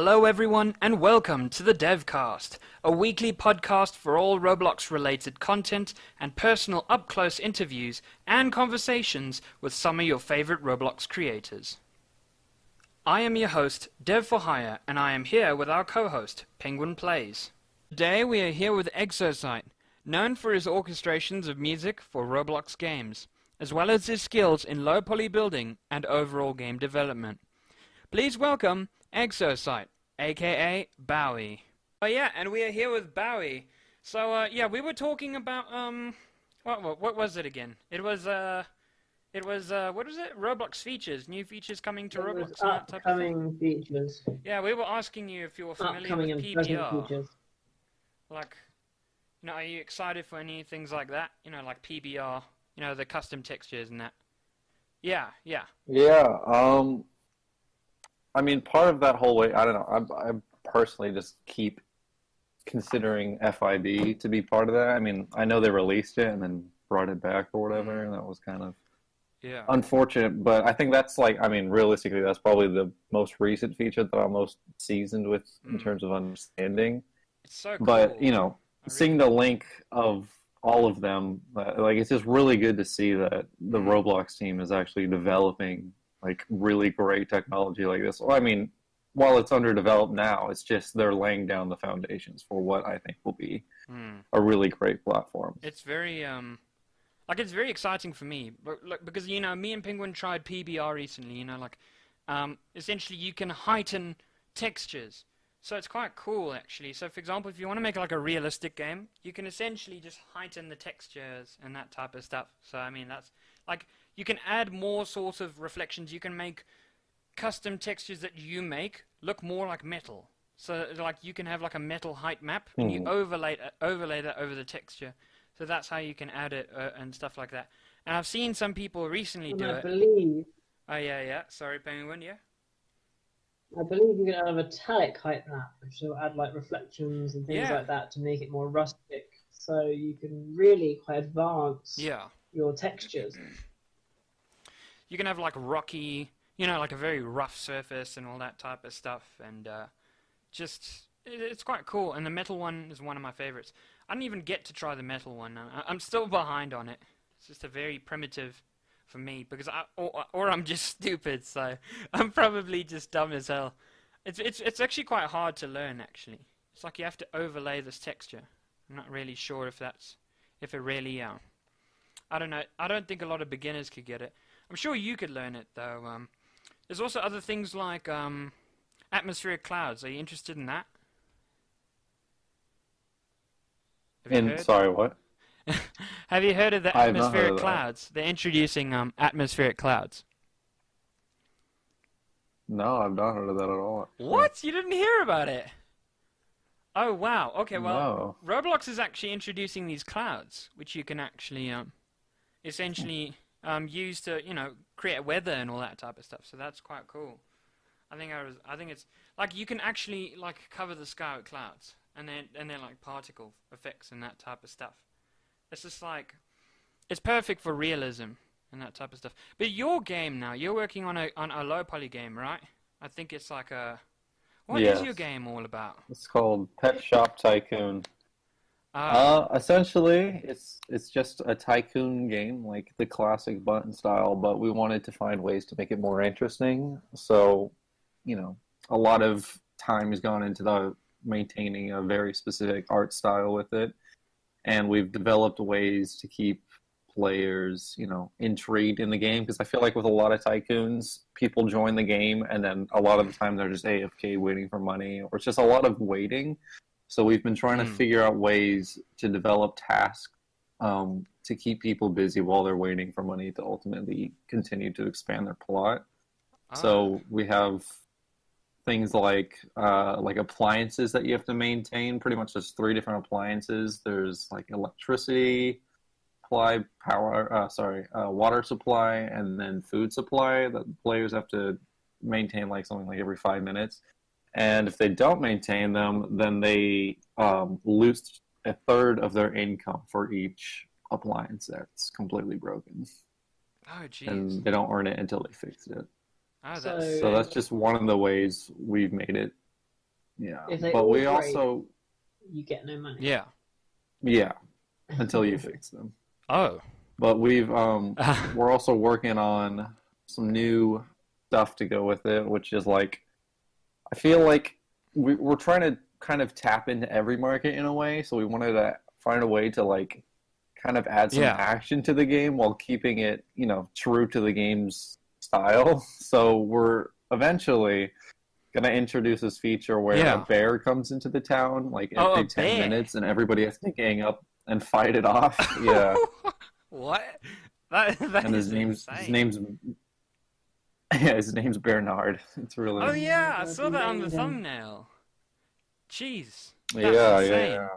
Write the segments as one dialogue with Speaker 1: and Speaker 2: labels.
Speaker 1: Hello everyone and welcome to the DevCast, a weekly podcast for all Roblox-related content and personal up-close interviews and conversations with some of your favorite Roblox creators. I am your host, Dev for Hire, and I am here with our co-host, Penguin Plays. Today we are here with Exocite, known for his orchestrations of music for Roblox games, as well as his skills in low-poly building and overall game development. Please welcome Exocite, aka Bowie. Oh yeah, and we are here with Bowie. So we were talking about what was it again? It was what was it? Roblox features, new features coming to Roblox. And that type of thing.
Speaker 2: Upcoming features.
Speaker 1: Yeah, we were asking you if you were familiar
Speaker 2: Upcoming
Speaker 1: with
Speaker 2: and present
Speaker 1: PBR.
Speaker 2: features.
Speaker 1: Like, are you excited for any things like that? Like PBR, the custom textures and that. Yeah.
Speaker 3: Yeah, I mean, part of that whole way, I don't know, I personally just keep considering FIB to be part of that. I mean, I know they released it and then brought it back or whatever, and that was kind of unfortunate, but I think that's realistically, that's probably the most recent feature that I'm most seasoned with in terms of understanding.
Speaker 1: It's so cool.
Speaker 3: But, seeing the link of all of them, it's just really good to see that the Roblox team is actually developing really great technology like this. Well, I mean, while it's underdeveloped now, it's just they're laying down the foundations for what I think will be a really great platform.
Speaker 1: It's very it's very exciting for me, because me and Penguin tried PBR recently. Essentially you can heighten textures, so it's quite cool actually. So for example, if you want to make a realistic game, you can essentially just heighten the textures and that type of stuff. So I mean, that's you can add more sort of reflections. You can make custom textures that you make look more like metal. So you can have a metal height map and you overlay that over the texture. So that's how you can add it and stuff like that. And I've seen some people recently do it.
Speaker 2: I believe.
Speaker 1: Oh yeah. Sorry, Penguin. Yeah.
Speaker 2: I believe you can add a metallic height map, which will add reflections and things like that to make it more rustic. So you can really quite advance your textures.
Speaker 1: You can have rocky, a very rough surface and all that type of stuff, and it's quite cool. And the metal one is one of my favorites. I didn't even get to try the metal one. I'm still behind on it. It's just a very primitive for me, because or I'm just stupid, so I'm probably just dumb as hell. It's actually quite hard to learn actually. It's you have to overlay this texture. I'm not really sure if it really I don't know. I don't think a lot of beginners could get it. I'm sure you could learn it though. There's also other things like atmospheric clouds. Are you interested in that?
Speaker 3: Sorry, what?
Speaker 1: Have you heard of the atmospheric clouds? They're introducing atmospheric clouds.
Speaker 3: No, I've not heard of that at all.
Speaker 1: What? You didn't hear about it? Oh wow. Okay, well,
Speaker 3: no.
Speaker 1: Roblox is actually introducing these clouds, which you can actually essentially use to create weather and all that type of stuff. So that's quite cool. I think it's you can actually cover the sky with clouds, and then particle effects and that type of stuff. It's just it's perfect for realism and that type of stuff. But your game now, you're working on a low poly game, right? I think it's what is your game all about?
Speaker 3: It's called Pet Shop Tycoon. Essentially, it's just a tycoon game, like the classic button style, but we wanted to find ways to make it more interesting. So, a lot of time has gone into maintaining a very specific art style with it, and we've developed ways to keep players, intrigued in the game, because I feel like with a lot of tycoons, people join the game and then a lot of the time they're just AFK waiting for money, or it's just a lot of waiting. So we've been trying to figure out ways to develop tasks to keep people busy while they're waiting for money to ultimately continue to expand their plot. So we have things like appliances that you have to maintain. Pretty much there's 3 different appliances. There's electricity supply, water supply, and then food supply that players have to maintain something every 5 minutes. And if they don't maintain them, then they lose a third of their income for each appliance that's completely broken.
Speaker 1: Oh, jeez.
Speaker 3: And they don't earn it until they fix it.
Speaker 1: Oh,
Speaker 3: so that's just one of the ways we've made it Yeah,
Speaker 2: If they
Speaker 3: but
Speaker 2: all
Speaker 3: we
Speaker 2: break,
Speaker 3: also
Speaker 2: you get no money.
Speaker 3: yeah until you fix them.
Speaker 1: Oh.
Speaker 3: But we're also working on some new stuff to go with it, which is like I feel like we're trying to kind of tap into every market in a way, so we wanted to find a way to like kind of add some action to the game while keeping it, true to the game's style. So we're eventually gonna introduce this feature where a bear comes into the town like every 10 minutes and everybody has to gang up and fight it off. Yeah.
Speaker 1: What? That
Speaker 3: and
Speaker 1: is insane.
Speaker 3: His name's Bernard. It's really
Speaker 1: Oh yeah, I saw that on the thumbnail. Jeez. That's insane.
Speaker 3: Yeah.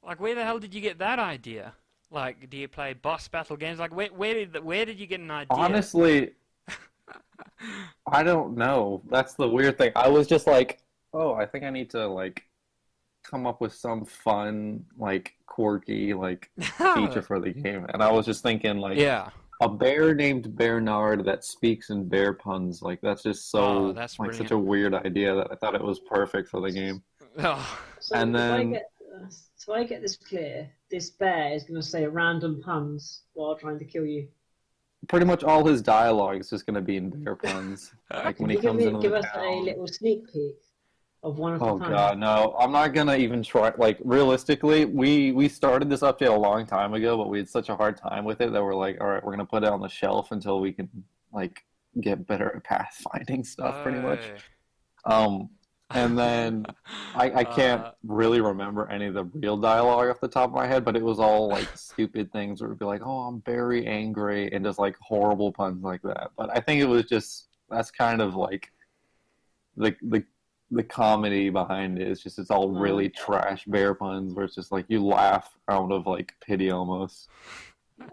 Speaker 1: Like, where the hell did you get that idea? Like, do you play boss battle games? Like, where did you get an idea?
Speaker 3: Honestly, I don't know. That's the weird thing. I was just like, oh, I think I need to like come up with some fun, like quirky, like feature for the game. And I was just thinking like a bear named Bernard that speaks in bear puns. Like that's just that's like such a weird idea that I thought it was perfect for the game.
Speaker 1: Oh.
Speaker 2: So
Speaker 3: and then
Speaker 2: so I get this clear, this bear is going to say random puns while trying to kill you.
Speaker 3: Pretty much all his dialogue is just going to be in bear puns. Like when he comes into
Speaker 2: give
Speaker 3: the
Speaker 2: us
Speaker 3: town.
Speaker 2: a little sneak peek of one of the puns.
Speaker 3: Oh god, no! I'm not gonna even try. Like realistically, we started this update a long time ago, but we had such a hard time with it that we're like, all right, we're gonna put it on the shelf until we can like get better at pathfinding stuff, pretty much. And then I can't really remember any of the real dialogue off the top of my head, but it was all like stupid things where it'd be like, oh, I'm very angry, and just like horrible puns like that. But I think it was just that's kind of like the comedy behind it. It's all really trash bear puns where it's just like you laugh out of like pity almost.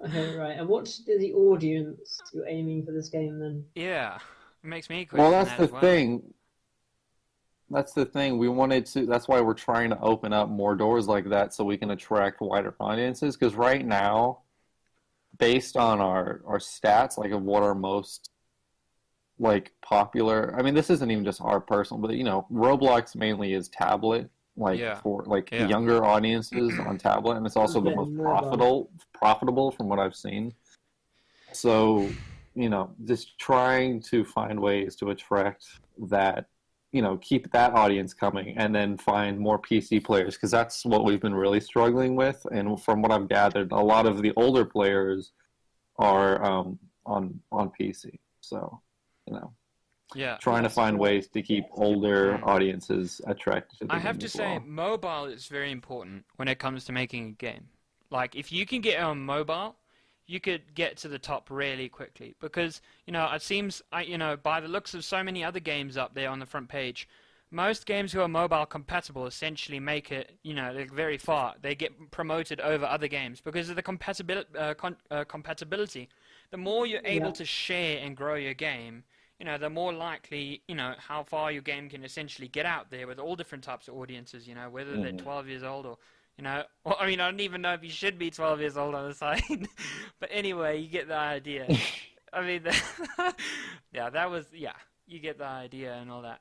Speaker 2: Okay, right. And what's the audience you're aiming for this game then?
Speaker 1: Yeah, it makes me question.
Speaker 3: Well, that's the thing. That's the thing. We wanted to. That's why we're trying to open up more doors like that so we can attract wider audiences. Because right now, based on our stats, like of what our most like popular. I mean, this isn't even just our personal, but Roblox mainly is tablet, for like younger audiences on tablet, and it's also the most profitable from what I've seen. So, just trying to find ways to attract that. Keep that audience coming and then find more PC players because that's what we've been really struggling with. And from what I've gathered, a lot of the older players are on PC. So, trying to find ways to keep older audiences attracted to the game.
Speaker 1: I have to say, mobile is very important when it comes to making a game. Like, if you can get on mobile, you could get to the top really quickly because it seems by the looks of so many other games up there on the front page, most games who are mobile compatible essentially make it they're very far. They get promoted over other games because of the compatibility. The more you're able to share and grow your game, the more likely how far your game can essentially get out there with all different types of audiences. Whether they're 12 years old or well, I mean, I don't even know if you should be 12 years old on the site. But anyway, you get the idea. I mean, you get the idea and all that.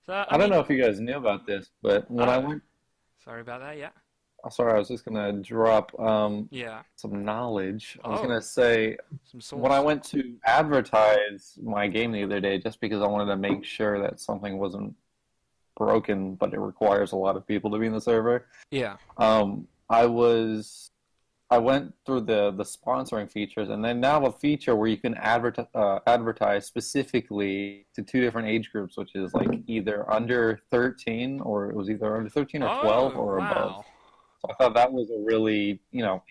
Speaker 1: So
Speaker 3: I don't know if you guys knew about this, but when I went...
Speaker 1: Sorry about that, yeah.
Speaker 3: Oh, sorry, I was just going to drop some knowledge. I was going to say, when I went to advertise my game the other day, just because I wanted to make sure that something wasn't broken, but it requires a lot of people to be in the server.
Speaker 1: Yeah.
Speaker 3: I went through the sponsoring features, and then now a feature where you can advertise specifically to two different age groups, which is like either under 13 or it was either under 13 or 12 or above. So I thought that was a really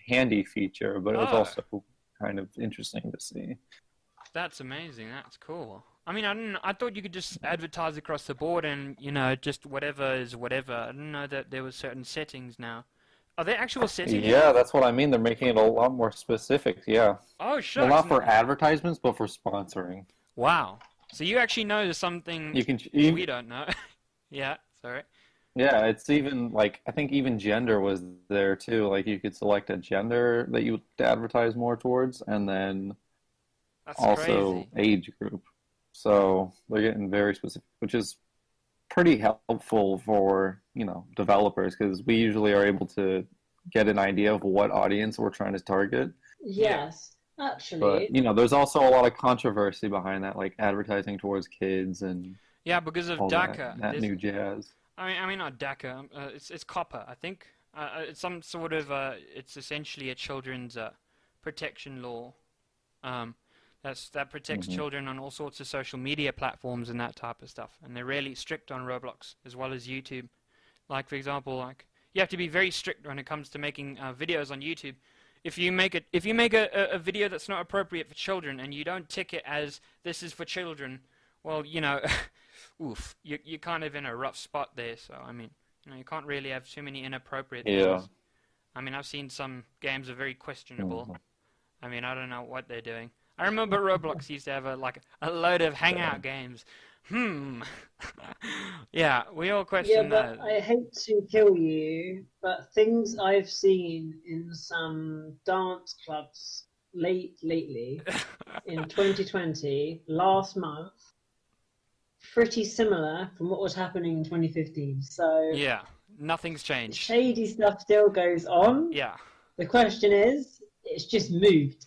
Speaker 3: handy feature, but it was also kind of interesting to see.
Speaker 1: That's amazing. That's cool. I mean, I thought you could just advertise across the board and, just whatever is whatever. I didn't know that there were certain settings now. Are there actual settings?
Speaker 3: Yeah, that's what I mean. They're making it a lot more specific, yeah.
Speaker 1: Oh, sure.
Speaker 3: Well, not for advertisements, but for sponsoring.
Speaker 1: Wow. So you actually know there's something we don't know. Yeah, sorry.
Speaker 3: Yeah, it's even, like, I think even gender was there, too. Like, you could select a gender that you would advertise more towards, and then
Speaker 1: that's
Speaker 3: also
Speaker 1: crazy.
Speaker 3: Age group. So they're getting very specific, which is pretty helpful for, developers, because we usually are able to get an idea of what audience we're trying to target.
Speaker 2: Yes,
Speaker 3: But,
Speaker 2: actually.
Speaker 3: there's also a lot of controversy behind that, like advertising towards kids and
Speaker 1: Yeah, because of
Speaker 3: all
Speaker 1: DACA.
Speaker 3: that new jazz.
Speaker 1: I mean not DACA. It's COPPA, I think. It's some sort of it's essentially a children's protection law. That protects children on all sorts of social media platforms and that type of stuff. And they're really strict on Roblox as well as YouTube. Like, for example, like you have to be very strict when it comes to making videos on YouTube. If you make a video that's not appropriate for children and you don't tick it as this is for children, well, oof, you're kind of in a rough spot there. So I mean, you can't really have too many inappropriate things. I mean, I've seen some games are very questionable. I mean, I don't know what they're doing. I remember Roblox used to have a load of hangout games. Yeah, we all question
Speaker 2: but
Speaker 1: that.
Speaker 2: I hate to kill you, but things I've seen in some dance clubs lately, in 2020, last month, pretty similar from what was happening in 2015. So
Speaker 1: yeah, nothing's changed.
Speaker 2: Shady stuff still goes on.
Speaker 1: Yeah.
Speaker 2: The question is, it's just moved.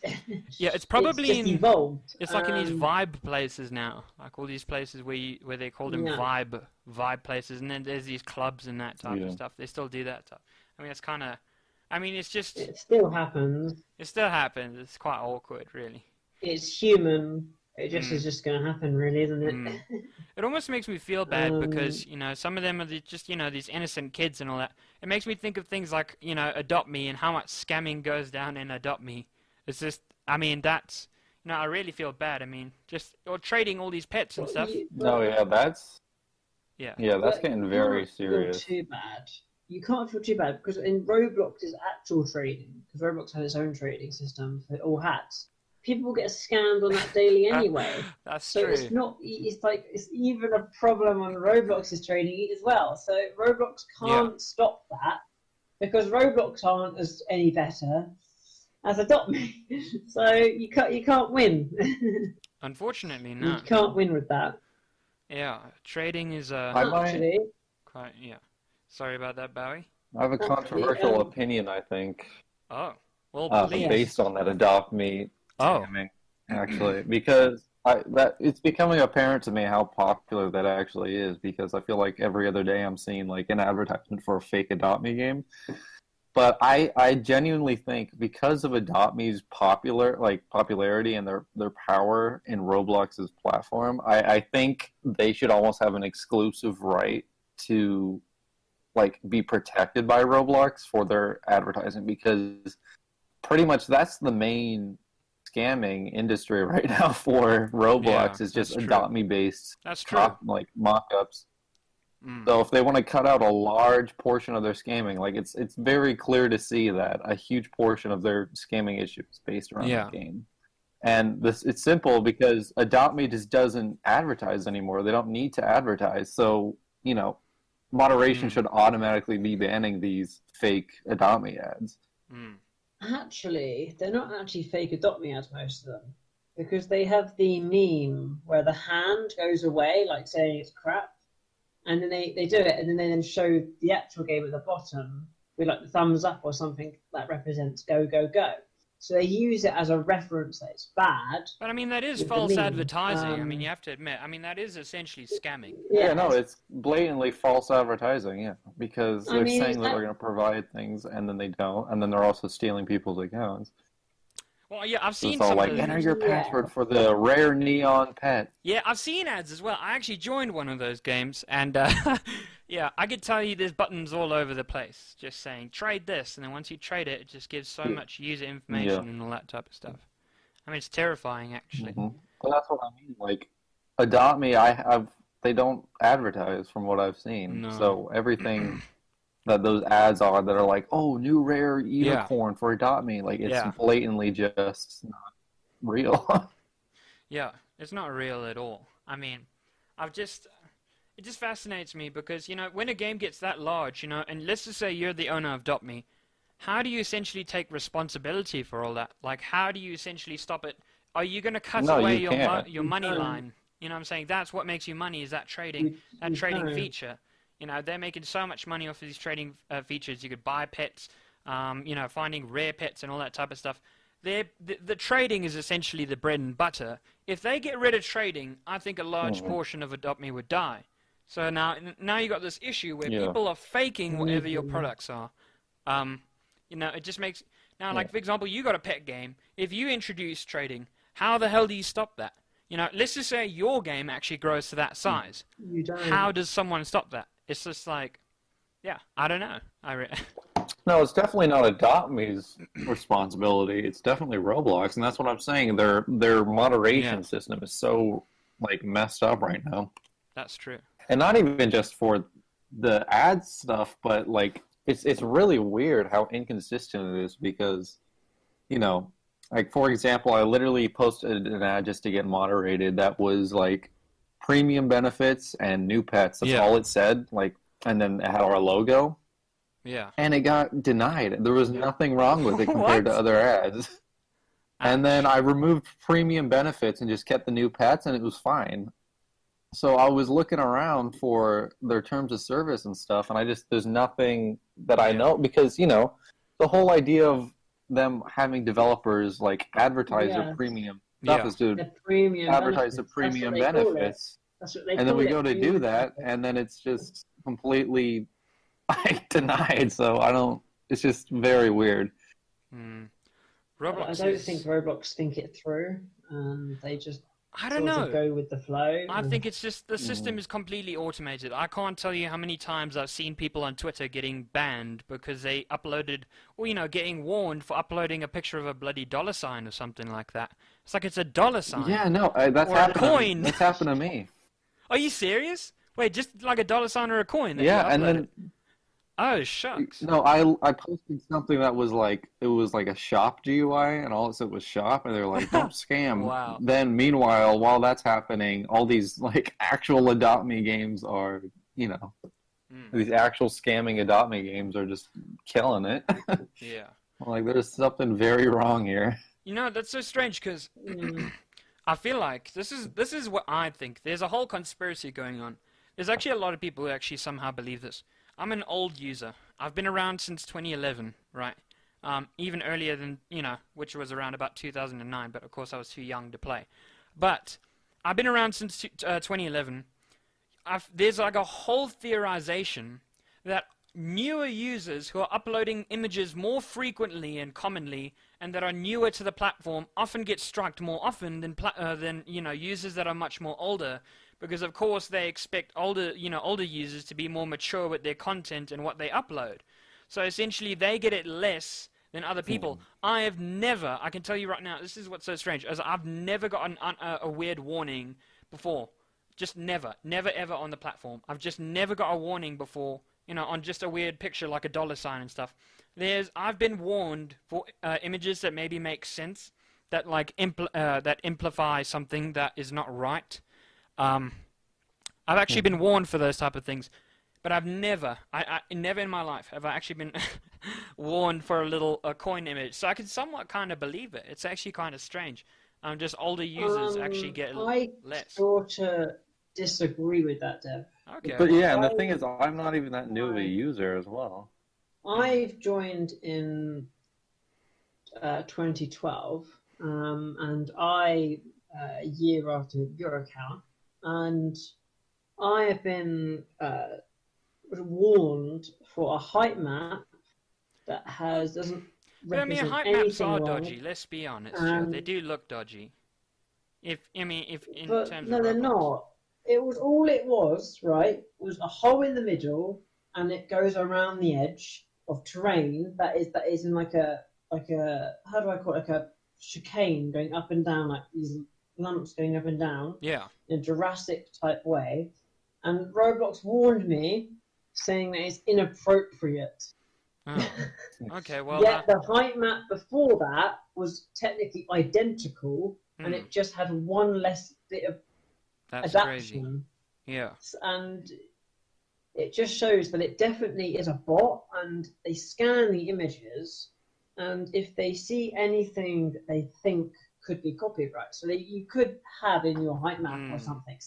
Speaker 1: Yeah, it's probably
Speaker 2: just evolved.
Speaker 1: It's like in these vibe places now, like all these places where they call them vibe places, and then there's these clubs and that type of stuff. They still do that stuff. I mean, it's kind of, it's just.
Speaker 2: It still happens.
Speaker 1: It still happens. It's quite awkward, really.
Speaker 2: It's human. It just is just going to happen, really, isn't it?
Speaker 1: It almost makes me feel bad because, some of them are just, these innocent kids and all that. It makes me think of things like, Adopt Me and how much scamming goes down in Adopt Me. It's just, that's, I really feel bad. I mean, or trading all these pets and stuff.
Speaker 3: That's
Speaker 2: that's
Speaker 3: getting very serious.
Speaker 2: Too bad. You can't feel too bad because in Roblox's actual trading, because Roblox has its own trading system for all hats, people get scammed on that daily anyway.
Speaker 1: That's
Speaker 2: true. So it's even a problem on Roblox's trading as well. So Roblox can't stop that because Roblox aren't any better as Adopt Me. So you can't win.
Speaker 1: Unfortunately, no.
Speaker 2: You can't win with that.
Speaker 1: Yeah, trading is
Speaker 2: actually
Speaker 1: quite Sorry about that, Bowie.
Speaker 3: I have a controversial opinion, I think.
Speaker 1: Oh, well, please.
Speaker 3: Based on that Adopt Me. Actually, because it's becoming apparent to me how popular that actually is, because I feel like every other day I'm seeing like an advertisement for a fake Adopt Me game. But I genuinely think because of Adopt Me's popularity and their power in Roblox's platform, I think they should almost have an exclusive right to be protected by Roblox for their advertising, because pretty much that's the main scamming industry right now for Roblox is just Adopt Me based mock-ups. So if they want to cut out a large portion of their scamming, it's very clear to see that a huge portion of their scamming issue is based around the game. And it's simple because Adopt Me just doesn't advertise anymore. They don't need to advertise. So, moderation should automatically be banning these fake Adopt Me ads.
Speaker 2: Actually, they're not actually fake Adopt Me ads, most of them, because they have the meme where the hand goes away, like saying it's crap, and then they do it, and then they show the actual game at the bottom with the thumbs up or something that represents go, go, go. So they use it as a reference that it's bad.
Speaker 1: But that is false advertising. You have to admit. That is essentially scamming.
Speaker 3: It's blatantly false advertising, because they're saying that they're going to provide things and then they don't, and then they're also stealing people's accounts.
Speaker 1: Well, I've seen
Speaker 3: it's all enter your password for the rare neon pet.
Speaker 1: Yeah, I've seen ads as well. I actually joined one of those games, and I could tell you there's buttons all over the place, just saying trade this, and then once you trade it, it just gives so much user information and all that type of stuff. It's terrifying, actually.
Speaker 3: Well, that's what I mean. Adopt Me, they don't advertise from what I've seen.
Speaker 1: No.
Speaker 3: So everything that those ads are that are oh, new rare unicorn for Adopt Me, it's blatantly just not real.
Speaker 1: Yeah, it's not real at all. It just fascinates me because, when a game gets that large, and let's just say you're the owner of Adopt Me, how do you essentially take responsibility for all that? How do you essentially stop it? Are you going to cut away your money line? You know what I'm saying? That's what makes you money, is that trading
Speaker 2: don't.
Speaker 1: feature. You know, they're making so much money off of these trading features. You could buy pets, you know, finding rare pets and all that type of stuff. The trading is essentially the bread and butter. If they get rid of trading, I think a large portion of Adopt Me would die. So now you got this issue where people are faking whatever your products are. You know, it just makes... Now, like, for example, you got a pet game. If you introduce trading, how the hell do you stop that? You know, let's just say your game actually grows to that size.
Speaker 2: You don't.
Speaker 1: How does someone stop that? It's just like, yeah, I don't know.
Speaker 3: No, it's definitely not Adopt Me's responsibility. It's definitely Roblox, and that's what I'm saying. Their moderation system is so like messed up right now.
Speaker 1: That's true.
Speaker 3: And not even just for the ad stuff, but like it's really weird how inconsistent it is because, you know, like for example, I literally posted an ad just to get moderated that was like premium benefits and new pets. That's all it said. Like, and then it had our logo.
Speaker 1: Yeah.
Speaker 3: And it got denied. There was nothing wrong with it compared to other ads. And then I removed premium benefits and just kept the new pets, and it was fine. So I was looking around for their terms of service and stuff, and there's nothing that I know, because, you know, the whole idea of them having developers like advertise their premium stuff is to advertise the premium benefits.
Speaker 2: That's what they
Speaker 3: and then we go to do that,
Speaker 2: benefits.
Speaker 3: and then it's just completely like denied. So it's just very weird.
Speaker 1: Roblox
Speaker 2: I don't think Roblox think it through. They just
Speaker 1: I don't know.
Speaker 2: Go with the flow.
Speaker 1: I think it's just the system is completely automated. I can't tell you how many times I've seen people on Twitter getting banned because they uploaded, or, you know, getting warned for uploading a picture of a bloody $sign or something like that. It's like it's a $sign.
Speaker 3: Yeah, no, that's
Speaker 1: or
Speaker 3: happened.
Speaker 1: A coin.
Speaker 3: That's happened to me.
Speaker 1: Are you serious? Wait, just like a $sign or a coin?
Speaker 3: Yeah, and then.
Speaker 1: Oh, shucks.
Speaker 3: No, I posted something that was like, it was like a shop GUI, and all it said was shop, and they're like, don't scam.
Speaker 1: Wow.
Speaker 3: Then meanwhile, while that's happening, all these like actual Adopt Me games are, you know, these actual scamming Adopt Me games are just killing it.
Speaker 1: Yeah.
Speaker 3: Like, there's something very wrong here.
Speaker 1: You know, that's so strange because I feel like this is what I think. There's a whole conspiracy going on. There's actually a lot of people who actually somehow believe this. I'm an old user. I've been around since 2011, right? Even earlier than, you know, which was around about 2009, but of course I was too young to play. But I've been around since 2011. There's like a whole theorization that newer users who are uploading images more frequently and commonly and that are newer to the platform often get struck more often than you know, users that are much more older. Because of course they expect older users to be more mature with their content and what they upload. So essentially they get it less than other people. I can tell you right now, this is what's so strange, as I've never gotten a weird warning before. Just never ever on the platform. I've just never got a warning before, you know, on just a weird picture like a $sign and stuff. I've been warned for images that maybe make sense, that like that amplify something that is not right. I've actually been warned for those type of things, but I've never in my life have I actually been warned for a coin image. So I can somewhat kind of believe it. It's actually kind of strange. Just older users actually get less.
Speaker 2: I sort of disagree with that, Dev.
Speaker 1: Okay.
Speaker 3: But yeah, and the thing is, I'm not even that new of a user as well.
Speaker 2: I've joined in 2012, and a year after your account. And I have been warned for a height map that doesn't
Speaker 1: But I mean,
Speaker 2: represent
Speaker 1: height
Speaker 2: anything
Speaker 1: maps are
Speaker 2: wrong.
Speaker 1: dodgy. Let's be honest. Sure. They do look dodgy. In
Speaker 2: But
Speaker 1: terms
Speaker 2: no,
Speaker 1: of
Speaker 2: they're
Speaker 1: Roblox.
Speaker 2: not. It was right. Was a hole in the middle, and it goes around the edge of terrain that is in like a how do I call it, like a chicane going up and down, like these lumps going up and down.
Speaker 1: Yeah.
Speaker 2: In a Jurassic type way, and Roblox warned me, saying that it's inappropriate.
Speaker 1: Oh. Okay. Well.
Speaker 2: Yet the height map before that was technically identical, and
Speaker 1: Hmm.
Speaker 2: it just had one less bit of
Speaker 1: That's
Speaker 2: adaptation.
Speaker 1: crazy. Yeah.
Speaker 2: And it just shows that it definitely is a bot, and they scan the images, and if they see anything that they think could be copied, right? So you could have in your height map or something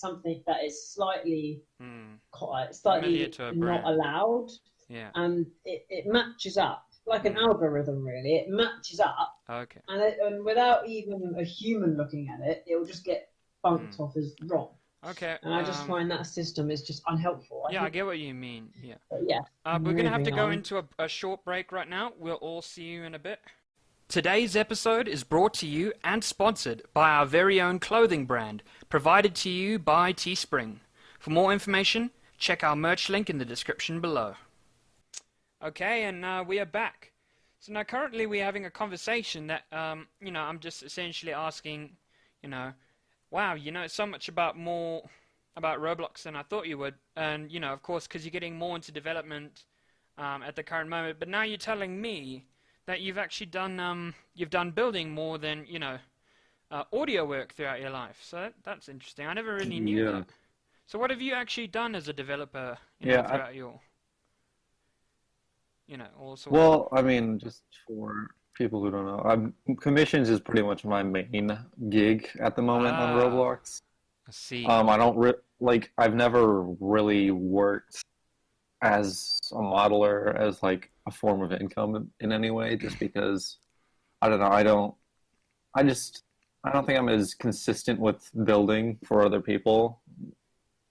Speaker 2: that is slightly
Speaker 1: Familiar to a
Speaker 2: not
Speaker 1: brand.
Speaker 2: allowed,
Speaker 1: Yeah.
Speaker 2: and it matches up like an algorithm. Really, it matches up,
Speaker 1: Okay.
Speaker 2: and without even a human looking at it, it will just get bumped off as wrong.
Speaker 1: Okay.
Speaker 2: And I just find that system is just unhelpful.
Speaker 1: I get what you mean. Yeah.
Speaker 2: But yeah.
Speaker 1: We're going to have to go
Speaker 2: on.
Speaker 1: into a short break right now. We'll all see you in a bit. Today's episode is brought to you and sponsored by our very own clothing brand, provided to you by Teespring. For more information, check our merch link in the description below. Okay, and we are back. So now currently we're having a conversation that, I'm just essentially asking, wow, you know so much about Roblox than I thought you would. And, of course, because you're getting more into development at the current moment. But now you're telling me that you've actually done, building more than, audio work throughout your life. So that's interesting. I never really knew that. So what have you actually done as a developer throughout your, all sorts
Speaker 3: Well, I mean, just for people who don't know, commissions is pretty much my main gig at the moment on Roblox.
Speaker 1: I see.
Speaker 3: I don't I've never really worked as a modeler as like a form of income in any way, just because I don't know. I don't think I'm as consistent with building for other people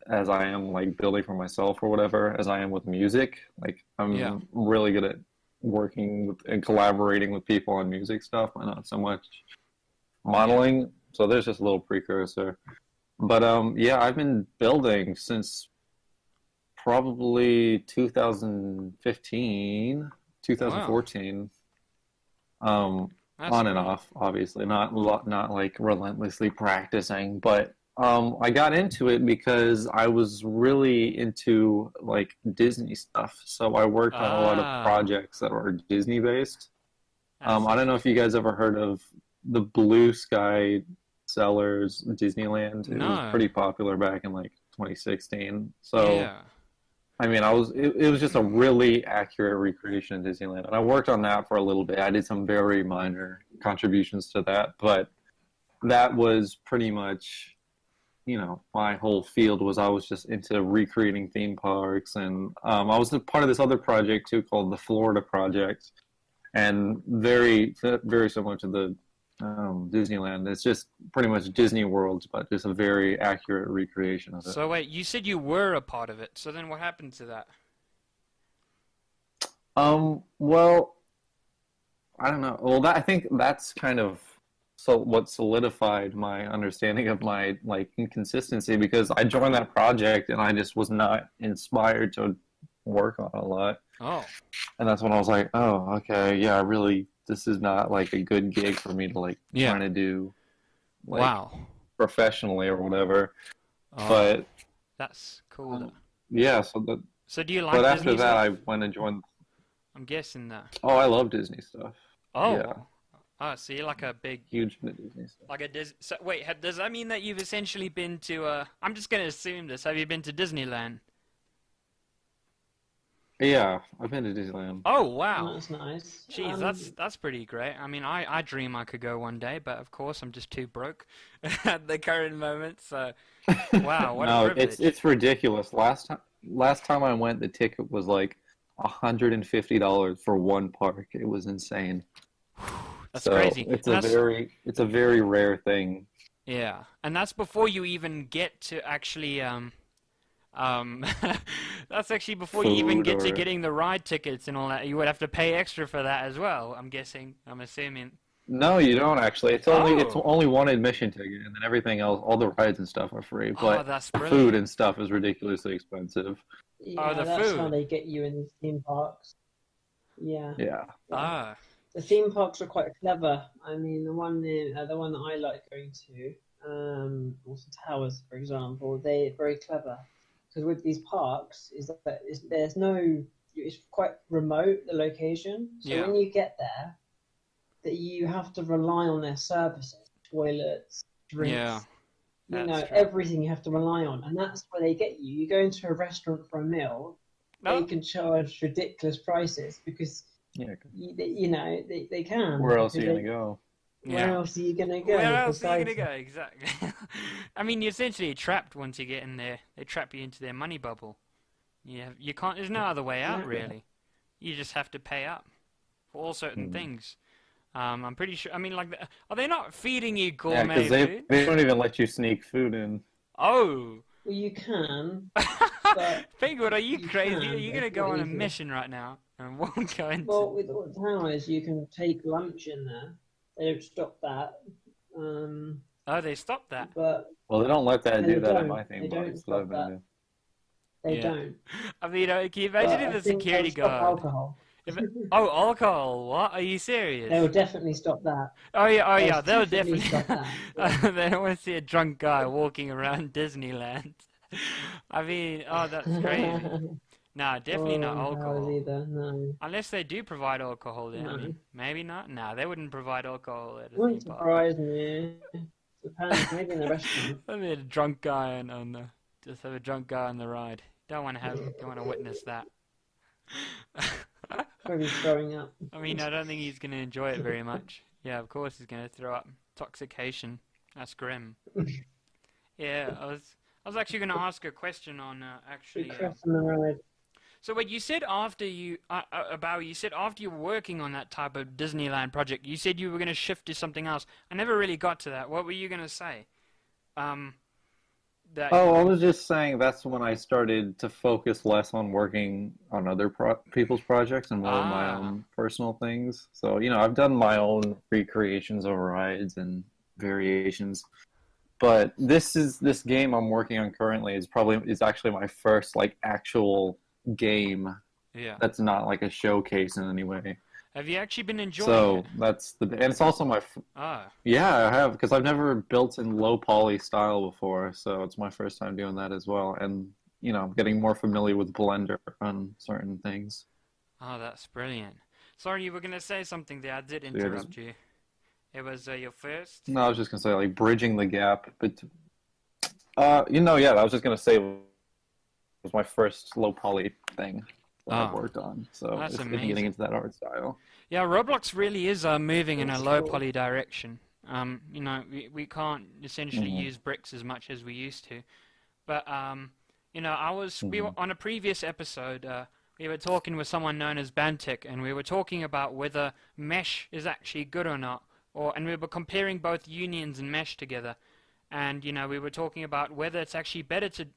Speaker 3: as I am like building for myself or whatever as I am with music. Like I'm really good at working with and collaborating with people on music stuff, but not so much modeling. So there's just a little precursor. But I've been building since probably 2015, 2014. On and off, obviously, not like relentlessly practicing, but I got into it because I was really into like Disney stuff. So I worked on a lot of projects that were Disney based. I don't know if you guys ever heard of the Blue Sky Sellers Disneyland. It was pretty popular back in like 2016. So I mean, it was just a really accurate recreation of Disneyland, and I worked on that for a little bit. I did some very minor contributions to that, but that was pretty much, my whole field was I was just into recreating theme parks, and I was a part of this other project too called the Florida Project, and very, very similar to the Disneyland. It's just pretty much Disney World, but just a very accurate recreation of it.
Speaker 1: So wait, you said you were a part of it. So then what happened to that?
Speaker 3: Well, I don't know. Well, I think that's kind of what solidified my understanding of my like inconsistency, because I joined that project and I just was not inspired to work on a lot.
Speaker 1: Oh.
Speaker 3: And that's when I was like, oh, okay, yeah, this is not like a good gig for me to like trying to do like professionally or whatever. But
Speaker 1: that's cool.
Speaker 3: So
Speaker 1: do you like
Speaker 3: But
Speaker 1: Disney
Speaker 3: after that
Speaker 1: stuff?
Speaker 3: I went and joined.
Speaker 1: I'm guessing that.
Speaker 3: Oh, I love Disney stuff.
Speaker 1: Oh.
Speaker 3: Yeah.
Speaker 1: Oh, so you're like a big
Speaker 3: huge into Disney stuff.
Speaker 1: Like so wait, does that mean that you've essentially been to I'm just going to assume this. Have you been to Disneyland?
Speaker 3: Yeah, I've been to Disneyland.
Speaker 1: Oh, wow.
Speaker 2: Oh, that's nice.
Speaker 1: Jeez, that's pretty great. I mean, I dream I could go one day, but of course I'm just too broke at the current moment. So, wow, what a privilege.
Speaker 3: it's ridiculous. Last time I went, the ticket was like $150 for one park. It was insane.
Speaker 1: That's crazy.
Speaker 3: It's a very rare thing.
Speaker 1: Yeah, and that's before you even get to actually that's actually before you even get to getting the ride tickets and all that. You would have to pay extra for that as well, I'm guessing. I'm assuming.
Speaker 3: No, you don't actually. It's only one admission ticket, and then everything else, all the rides and stuff are free. But
Speaker 1: that's
Speaker 3: the food and stuff is ridiculously expensive.
Speaker 2: Yeah, that's how they get you in the theme parks. Yeah.
Speaker 3: Yeah.
Speaker 2: The theme parks are quite clever. I mean, the one that I like going to, also Towers, for example, they're very clever. Because with these parks, it's quite remote, the location. So when you get there, that you have to rely on their services, toilets, drinks, everything you have to rely on. And that's where they get you. You go into a restaurant for a meal, they can charge ridiculous prices because, they can.
Speaker 3: Where else are you going to go?
Speaker 2: Where
Speaker 1: Yeah.
Speaker 2: else are you gonna go?
Speaker 1: Where else are you
Speaker 2: besides
Speaker 1: gonna go? Exactly. I mean, you're essentially trapped once you get in there. They trap you into their money bubble. You can't. There's no other way out,
Speaker 2: Exactly.
Speaker 1: really. You just have to pay up for all certain things. I'm pretty sure. I mean, like, are they not feeding you
Speaker 3: Yeah,
Speaker 1: gourmet
Speaker 3: because they
Speaker 1: food?
Speaker 3: they don't even let you sneak food in.
Speaker 1: Oh,
Speaker 2: Well, you can, but
Speaker 1: Penguin, are you
Speaker 2: you
Speaker 1: crazy? Are
Speaker 2: can,
Speaker 1: you
Speaker 2: but
Speaker 1: gonna
Speaker 2: it's
Speaker 1: go
Speaker 2: not
Speaker 1: on a
Speaker 2: easy.
Speaker 1: mission right now and won't go into?
Speaker 2: Well, with the town is you can take lunch in there. They don't stop that. Um,
Speaker 1: Oh, they stopped that.
Speaker 2: but
Speaker 3: Well, they don't let that
Speaker 2: no, they
Speaker 3: do that at
Speaker 2: don't.
Speaker 3: my
Speaker 2: They
Speaker 3: theme parks
Speaker 2: don't
Speaker 3: that I've
Speaker 2: stop
Speaker 3: been
Speaker 2: that.
Speaker 3: to.
Speaker 2: They
Speaker 1: Yeah.
Speaker 2: don't.
Speaker 1: I mean, can you imagine
Speaker 2: But
Speaker 1: if
Speaker 2: I
Speaker 1: the
Speaker 2: think they'll
Speaker 1: security
Speaker 2: stop
Speaker 1: guard?
Speaker 2: alcohol.
Speaker 1: Oh, alcohol. What? Are you serious?
Speaker 2: They will definitely stop that.
Speaker 1: Oh yeah, oh
Speaker 2: They'll
Speaker 1: yeah, they'll
Speaker 2: definitely
Speaker 1: definitely.
Speaker 2: stop that. Yeah.
Speaker 1: They don't want to see a drunk guy walking around Disneyland. I mean, oh, that's crazy. No, definitely not
Speaker 2: Or hours
Speaker 1: alcohol.
Speaker 2: either. No,
Speaker 1: Unless they do provide alcohol there. I
Speaker 2: no.
Speaker 1: mean, maybe not. No, they wouldn't provide alcohol at a
Speaker 2: Wouldn't
Speaker 1: theme park.
Speaker 2: surprise me. Depends. Maybe in a restaurant.
Speaker 1: I mean, a drunk guy on the just have a drunk guy on the ride. Don't want to witness that.
Speaker 2: Probably throwing up.
Speaker 1: I mean, I don't think he's going to enjoy it very much. Yeah, of course he's going to throw up. Intoxication. That's grim. Yeah, I was actually going to ask a question on actually.
Speaker 2: Request on the ride.
Speaker 1: So what you said after you after you were working on that type of Disneyland project, you said you were going to shift to something else. I never really got to that. What were you going to say? That you
Speaker 3: Oh,
Speaker 1: were
Speaker 3: I
Speaker 1: gonna...
Speaker 3: was just saying that's when I started to focus less on working on other people's projects and more on my
Speaker 1: Ah,
Speaker 3: own personal things. So, I've done my own recreations of rides and variations. But this game I'm working on currently is actually my first like actual game
Speaker 1: yeah.
Speaker 3: that's not like a showcase in any way.
Speaker 1: Have you actually been enjoying it?
Speaker 3: So and it's also
Speaker 1: Ah,
Speaker 3: yeah, I have because I've never built in low poly style before, so it's my first time doing that as well. And getting more familiar with Blender on certain things.
Speaker 1: oh, that's brilliant. Sorry, you were going to say something there. I did
Speaker 3: So, yeah,
Speaker 1: interrupt you. It was your first?
Speaker 3: no, I was just gonna say like bridging the gap, but yeah, I was just gonna say it was my first low poly thing that I've
Speaker 1: Oh,
Speaker 3: worked on, so
Speaker 1: that's
Speaker 3: it's getting
Speaker 1: amazing.
Speaker 3: into that art style.
Speaker 1: Yeah, Roblox really is moving in a
Speaker 2: That's
Speaker 1: low
Speaker 2: cool.
Speaker 1: poly direction. We can't essentially
Speaker 3: Hmm.
Speaker 1: use bricks as much as we used to. But we were
Speaker 3: Hmm.
Speaker 1: on a previous episode. We were talking with someone known as Bantic, and we were talking about whether mesh is actually good or not, and we were comparing both unions and mesh together. And we were talking about whether it's actually better to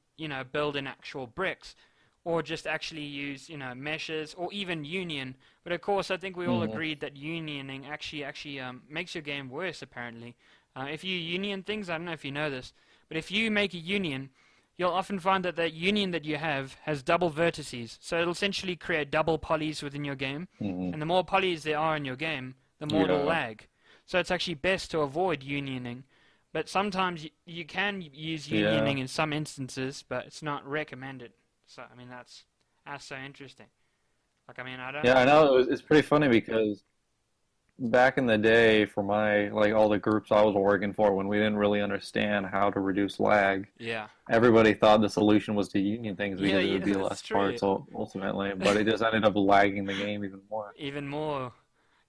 Speaker 1: build in actual bricks, or just actually use meshes or even union. But of course, I think we all
Speaker 3: Hmm.
Speaker 1: agreed that unioning actually makes your game worse. Apparently, if you union things, I don't know if you know this, but if you make a union, you'll often find that the union that you have has double vertices. So it'll essentially create double polys within your game,
Speaker 3: Hmm.
Speaker 1: and the more polys there are in your game, the more it'll
Speaker 3: Yeah.
Speaker 1: lag. So it's actually best to avoid unioning. But sometimes you can use
Speaker 3: Yeah.
Speaker 1: unioning in some instances, but it's not recommended. So I mean that's so interesting. Like I mean I don't
Speaker 3: Yeah, I know it's pretty funny because back in the day for my like all the groups I was working for when we didn't really understand how to reduce lag,
Speaker 1: yeah
Speaker 3: everybody thought the solution was to union things
Speaker 1: yeah
Speaker 3: because it
Speaker 1: yeah
Speaker 3: would be
Speaker 1: that's
Speaker 3: less
Speaker 1: true.
Speaker 3: parts ultimately, but it just ended up lagging the game even more.
Speaker 1: Even more.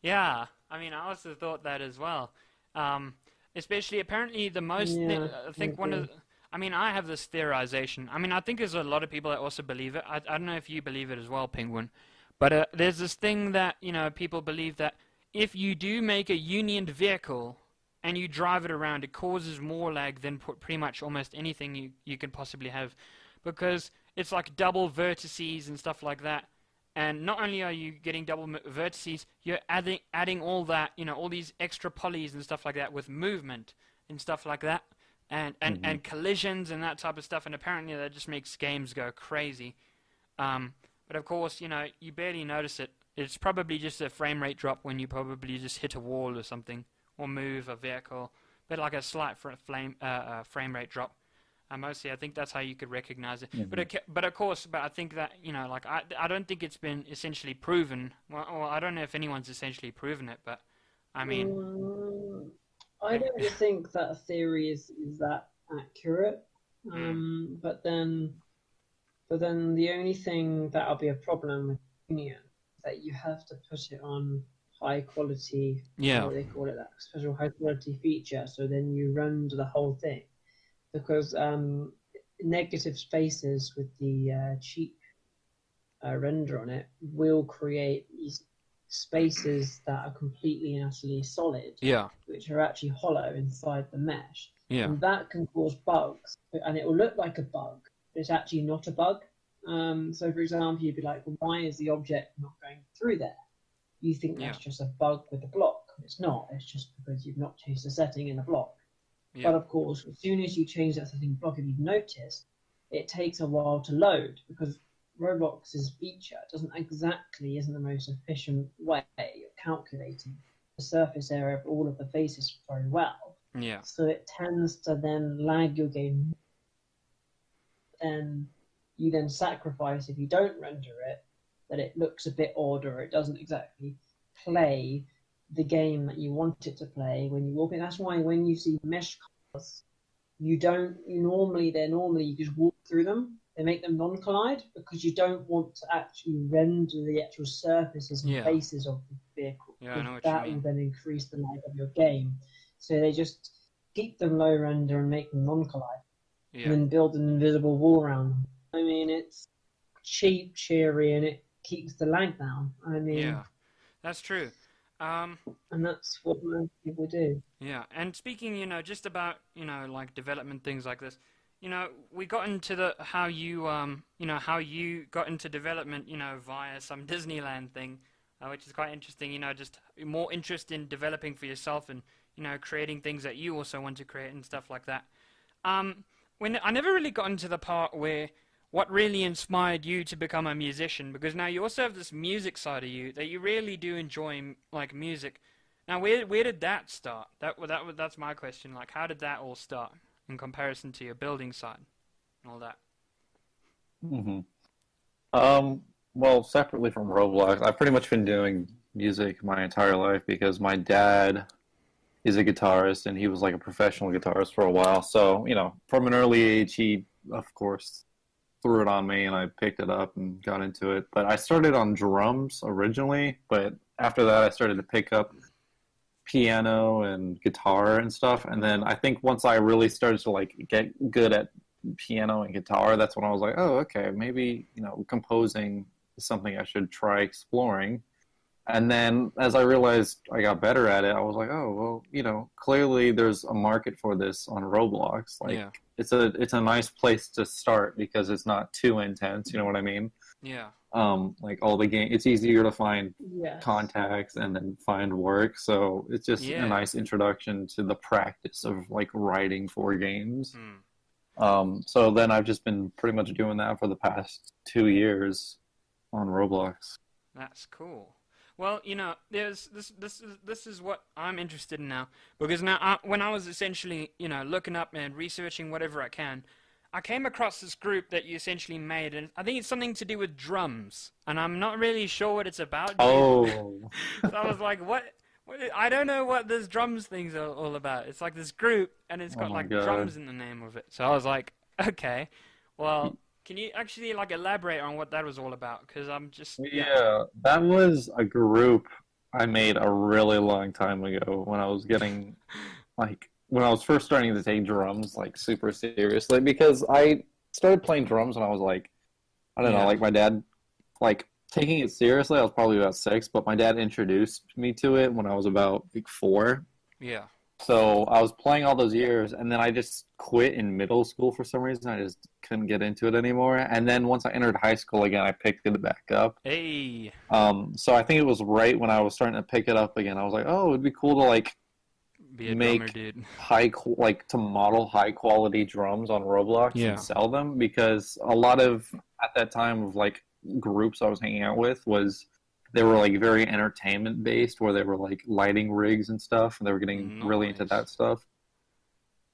Speaker 1: Yeah, I mean I also thought that as well. Um, especially apparently the most
Speaker 2: Yeah,
Speaker 1: I
Speaker 2: I
Speaker 1: think one of
Speaker 2: agree.
Speaker 1: I mean I have this theorization. I mean I think there's a lot of people that also believe it. I don't know if you believe it as well, Penguin. But there's this thing that people believe that if you do make a unioned vehicle and you drive it around, it causes more lag than pretty much almost anything you can possibly have, because it's like double vertices and stuff like that. And not only are you getting double vertices, you're adding all that, all these extra polys and stuff like that with movement and stuff like that,
Speaker 3: Hmm.
Speaker 1: and collisions and that type of stuff. And apparently that just makes games go crazy. Um, but of course, you barely notice it. It's probably just a frame rate drop when you probably just hit a wall or something, or move a vehicle. But like a slight frame rate drop. Mostly, I think that's how you could recognize it.
Speaker 3: Hmm.
Speaker 1: But of course, I think that like I don't think it's been essentially proven. Well, I don't know if anyone's essentially proven it, but I mean,
Speaker 2: Mm, I
Speaker 1: if,
Speaker 2: don't think that theory is that accurate.
Speaker 1: mm,
Speaker 2: But then the only thing that'll be a problem with Union is that you have to put it on. high quality,
Speaker 1: Yeah.
Speaker 2: what they call it, that special high quality feature. So then you render the whole thing, because negative spaces with the cheap render on it will create these spaces that are completely and utterly solid,
Speaker 1: Yeah.
Speaker 2: which are actually hollow inside the mesh.
Speaker 1: Yeah.
Speaker 2: And that can cause bugs, and it will look like a bug, but it's actually not a bug. So, for example, you'd be like, well, why is the object not going through there? You think that's just a bug with the block. It's not. It's just because you've not changed the setting in the block.
Speaker 1: Yeah.
Speaker 2: But of course, as soon as you change that setting block, if you've noticed, it takes a while to load, because Roblox's feature isn't the most efficient way of calculating the surface area of all of the faces very well.
Speaker 1: Yeah.
Speaker 2: So it tends to then lag your game. And you then sacrifice, if you don't render it, that it looks a bit odd, or it doesn't exactly play the game that you want it to play when you walk in. That's why when you see mesh cars, you normally you just walk through them. They make them non-collide, because you don't want to actually render the actual surfaces and faces of the vehicle.
Speaker 1: Yeah, I know what
Speaker 2: that
Speaker 1: you mean.
Speaker 2: will then increase the lag of your game. So they just keep them low render and make them non-collide, and then build an invisible wall around them. I mean, it's cheap, cheery, and it keeps the lag down. I mean,
Speaker 1: Yeah, that's true.
Speaker 2: And that's what most people do.
Speaker 1: Yeah, and speaking, just about, like development, things like this, we got into how you got into development, via some Disneyland thing, which is quite interesting, just more interest in developing for yourself and, creating things that you also want to create and stuff like that. When I never really got into the part where what really inspired you to become a musician, because now you also have this music side of you that you really do enjoy, like music. Now, where did that start? That's my question. Like, how did that all start in comparison to your building side and all that?
Speaker 3: Well, separately from Roblox, I've pretty much been doing music my entire life because my dad is a guitarist and he was like a professional guitarist for a while. So, from an early age, he, of course, threw it on me and I picked it up and got into it. But I started on drums originally, but after that I started to pick up piano and guitar and stuff. And then I think once I really started to like get good at piano and guitar, that's when I was like, oh, okay, maybe, composing is something I should try exploring. And then as I realized I got better at it, I was like, oh, well, clearly there's a market for this on Roblox. Like, it's a nice place to start because it's not too intense, you know what I mean?
Speaker 1: Yeah.
Speaker 3: Like all the game, it's easier to find contacts and then find work. So it's just a nice introduction to the practice of like writing for games. So then I've just been pretty much doing that for the past 2 years on Roblox.
Speaker 1: That's cool. Well, there's this is what I'm interested in now, because now when I was essentially, looking up and researching whatever I can, I came across this group that you essentially made, and I think it's something to do with drums, and I'm not really sure what it's about.
Speaker 3: Oh.
Speaker 1: So I was like, what? I don't know what this drums thing's all about. It's like this group, and it's got like drums in the name of it. So I was like, okay, well. Can you actually like elaborate on what that was all about? Because I'm just...
Speaker 3: Yeah, that was a group I made a really long time ago when I was getting, like, when I was first starting to take drums, like, super seriously. Because I started playing drums when I was, like, I don't know, like, my dad, like, taking it seriously, I was probably about 6, but my dad introduced me to it when I was about, like, 4.
Speaker 1: Yeah.
Speaker 3: So I was playing all those years, and then I just quit in middle school for some reason. I just couldn't get into it anymore. And then once I entered high school again, I picked it back up.
Speaker 1: Hey.
Speaker 3: So I think it was right when I was starting to pick it up again. I was like, oh, it'd be cool to like
Speaker 1: be a
Speaker 3: make
Speaker 1: drummer, dude.
Speaker 3: to model high quality drums on Roblox and sell them, because a lot of at that time of like groups I was hanging out with they were like very entertainment based, where they were like lighting rigs and stuff, and they were getting really into that stuff.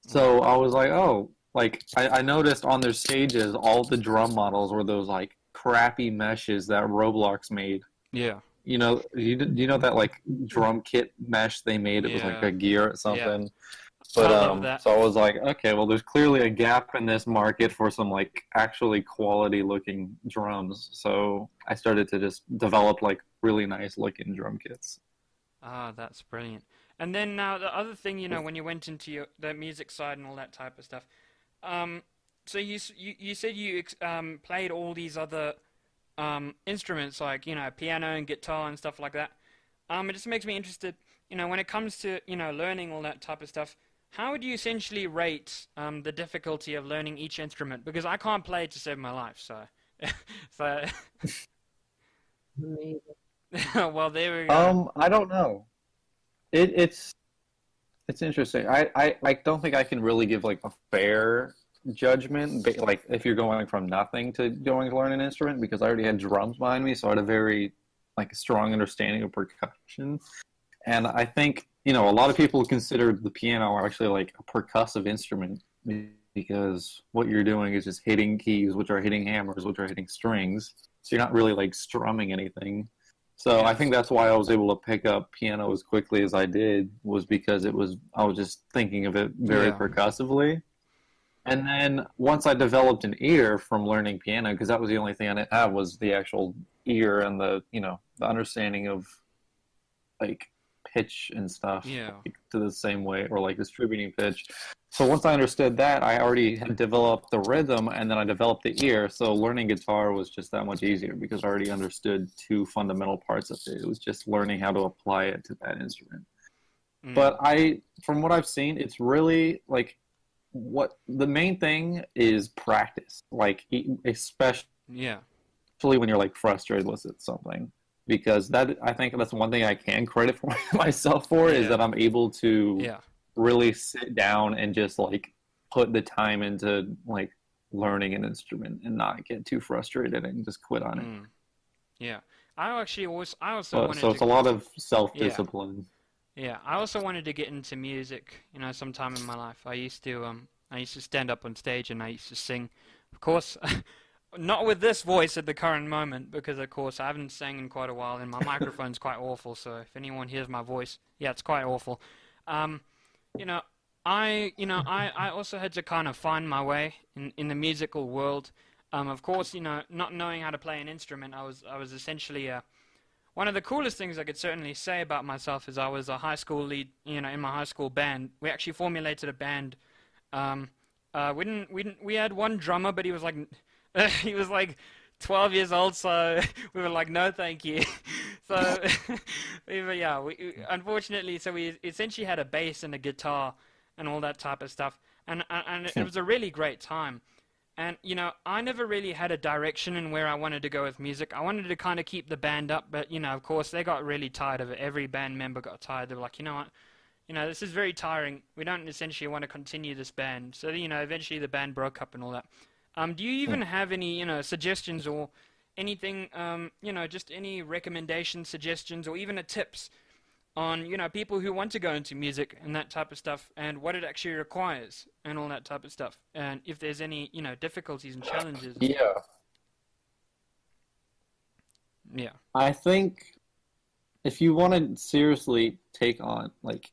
Speaker 3: So I was like, oh, like I noticed on their stages, all the drum models were those like crappy meshes that Roblox made.
Speaker 1: Yeah.
Speaker 3: You know that like drum kit mesh they made? It was like a gear or something. Yeah. But so I was like, okay, well, there's clearly a gap in this market for some like actually quality looking drums. So I started to just develop like really nice looking drum kits.
Speaker 1: Ah, that's brilliant. And then now the other thing, when you went into the music side and all that type of stuff, um, so you said you played all these other instruments like piano and guitar and stuff like that. It just makes me interested, when it comes to learning all that type of stuff. How would you essentially rate the difficulty of learning each instrument? Because I can't play to save my life, so so
Speaker 2: Me.
Speaker 1: well there we go.
Speaker 3: I don't know. It's interesting. I don't think I can really give like a fair judgment, like if you're going from nothing to going to learn an instrument, because I already had drums behind me, so I had a very like strong understanding of percussion. And I think, a lot of people consider the piano actually like a percussive instrument because what you're doing is just hitting keys, which are hitting hammers, which are hitting strings. So you're not really like strumming anything. So
Speaker 1: Yeah.
Speaker 3: I think that's why I was able to pick up piano as quickly as I did, was because I was just thinking of it very
Speaker 1: Yeah.
Speaker 3: percussively. And then once I developed an ear from learning piano, because that was the only thing I didn't have was the actual ear and the understanding of like pitch and stuff
Speaker 1: Yeah.
Speaker 3: like, to the same way, or like distributing pitch. So once I understood that, I already had developed the rhythm, and then I developed the ear. So learning guitar was just that much easier because I already understood two fundamental parts of it. It was just learning how to apply it to that instrument.
Speaker 1: Mm.
Speaker 3: But from what I've seen, it's really like what the main thing is practice. Like especially
Speaker 1: Yeah.
Speaker 3: when you're like frustrated with something, because that I think that's one thing I can credit for myself for is
Speaker 1: Yeah.
Speaker 3: that I'm able to
Speaker 1: Yeah.
Speaker 3: really sit down and just like put the time into like learning an instrument and not get too frustrated and just quit on it.
Speaker 1: Mm. Yeah. I also
Speaker 3: But
Speaker 1: wanted
Speaker 3: so
Speaker 1: to
Speaker 3: it's a lot of
Speaker 1: yeah.
Speaker 3: self-discipline.
Speaker 1: Yeah, I also wanted to get into music, sometime in my life. I used to stand up on stage and I used to sing. Of course, not with this voice at the current moment, because of course I haven't sang in quite a while and my microphone's quite awful, so if anyone hears my voice, yeah, it's quite awful. Um, you know, I also had to kind of find my way in the musical world. Of course, not knowing how to play an instrument, I was essentially one of the coolest things I could certainly say about myself is I was a high school lead, in my high school band. We actually formulated a band. Um, we had one drummer, but he was like, he was like 12 years old, so we were like, no, thank you. So, unfortunately, so we essentially had a bass and a guitar and all that type of stuff, and it was a really great time. And, I never really had a direction in where I wanted to go with music. I wanted to kind of keep the band up, but, of course, they got really tired of it. Every band member got tired. They were like, you know what? This is very tiring. We don't essentially want to continue this band. So, eventually the band broke up and all that. Do you even have any, suggestions or anything, just any recommendations, suggestions, or even a tips on people who want to go into music and that type of stuff, and what it actually requires and all that type of stuff, and if there's any difficulties and challenges?
Speaker 3: Yeah,
Speaker 1: Yeah.
Speaker 3: I think if you want to seriously take on like,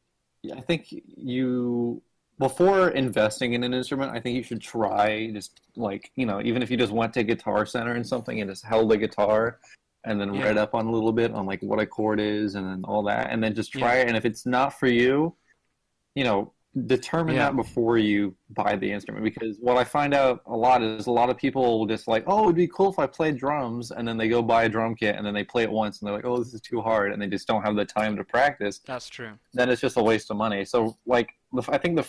Speaker 3: I think you before investing in an instrument, I think you should try just like, even if you just went to Guitar Center and something and just held a guitar and then read
Speaker 1: Yeah.
Speaker 3: up on a little bit on like what a chord is and then all that, and then just try
Speaker 1: Yeah.
Speaker 3: it. And if it's not for you, you know, determine
Speaker 1: Yeah.
Speaker 3: that before you buy the instrument. Because what I find out a lot is a lot of people will just like, oh, it'd be cool if I played drums, and then they go buy a drum kit and then they play it once and they're like, oh, this is too hard, and they just don't have the time to practice.
Speaker 1: That's true.
Speaker 3: Then it's just a waste of money. So like, I think the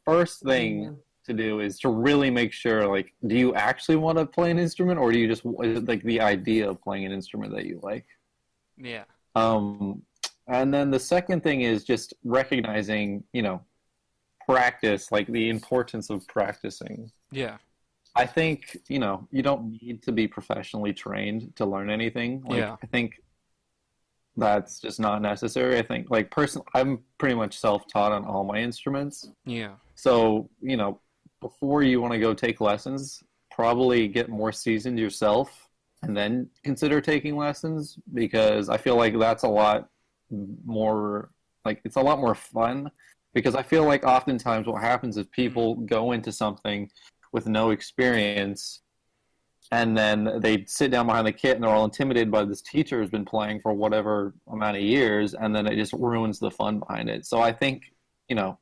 Speaker 3: first thing to do is to really make sure, like, do you actually want to play an instrument, or do you just is it like the idea of playing an instrument that you like?
Speaker 1: Yeah.
Speaker 3: And then the second thing is just recognizing, practice, like the importance of practicing.
Speaker 1: Yeah.
Speaker 3: I think, you don't need to be professionally trained to learn anything. Like,
Speaker 1: Yeah.
Speaker 3: I think that's just not necessary. I think, like, I'm pretty much self-taught on all my instruments.
Speaker 1: Yeah.
Speaker 3: So, before you want to go take lessons, probably get more seasoned yourself and then consider taking lessons, because I feel like that's a lot more, like, it's a lot more fun. Because I feel like oftentimes what happens is people go into something with no experience, and then they sit down behind the kit and they're all intimidated by this teacher who's been playing for whatever amount of years, and then it just ruins the fun behind it. So I think,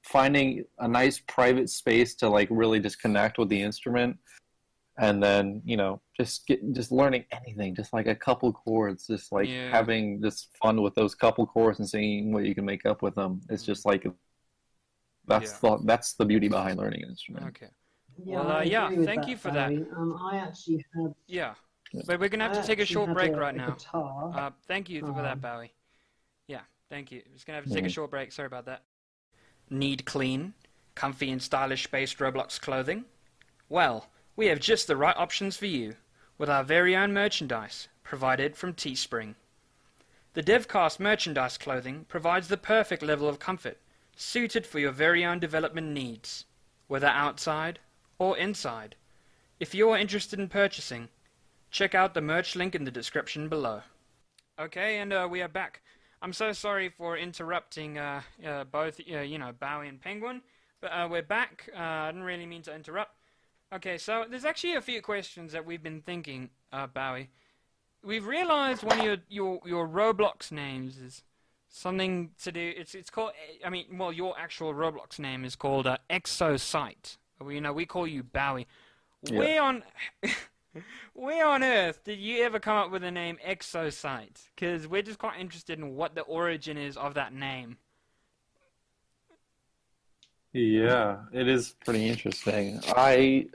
Speaker 3: finding a nice private space to like really just connect with the instrument, and then just learning anything, just like a couple chords, just like having just fun with those couple chords and seeing what you can make up with them. It's just like that's the beauty behind learning an instrument.
Speaker 1: Okay. Thank you for that.
Speaker 2: I actually had.
Speaker 1: Yeah, but we're gonna have to take a short break right now. Thank you for that, Bowie. Yeah, thank you. We're just gonna have to take a short break. Sorry about that. Need clean, comfy and stylish-based Roblox clothing? Well, we have just the right options for you, with our very own merchandise, provided from Teespring. The DevCast merchandise clothing provides the perfect level of comfort, suited for your very own development needs, whether outside or inside. If you are interested in purchasing, check out the merch link in the description below. Okay, and we are back. I'm so sorry for interrupting both, Bowie and Penguin, but we're back. I didn't really mean to interrupt. Okay, so there's actually a few questions that we've been thinking, Bowie. We've realized one of your Roblox names is something to do. It's called. Your actual Roblox name is called Exocite. We call you Bowie. Yeah. Where on earth did you ever come up with the name Exocite? Because we're just quite interested in what the origin is of that name.
Speaker 3: Yeah, it is pretty interesting. Okay.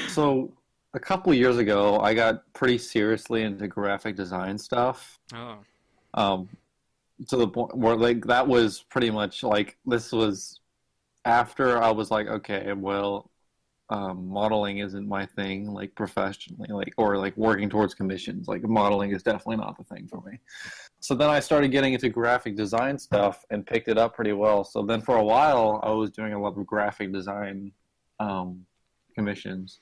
Speaker 3: So a couple years ago, I got pretty seriously into graphic design stuff.
Speaker 1: Oh.
Speaker 3: To the point where that was pretty much this was after I was like, okay, well, modeling isn't my thing, professionally, or working towards commissions. Modeling is definitely not the thing for me. So then I started getting into graphic design stuff and picked it up pretty well. So then for a while, I was doing a lot of graphic design commissions.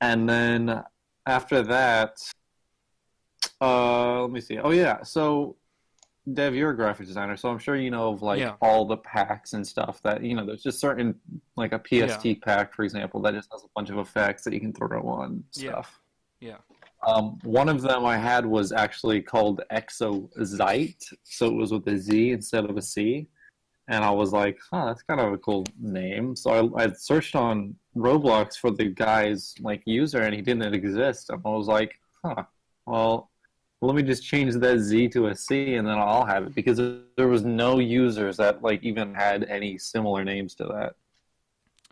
Speaker 3: And then after that, let me see. Oh, yeah. So, Dev, you're a graphic designer, so I'm sure you know of all the packs and stuff that, there's just certain, like a PST pack, for example, that just has a bunch of effects that you can throw on stuff.
Speaker 1: Yeah.
Speaker 3: One of them I had was actually called Exocite, so it was with a Z instead of a C. And I was like, that's kind of a cool name. So I searched on Roblox for the guy's user, and he didn't exist. And I was like, well, let me just change that Z to a C, and then I'll have it, because there was no users that even had any similar names to that.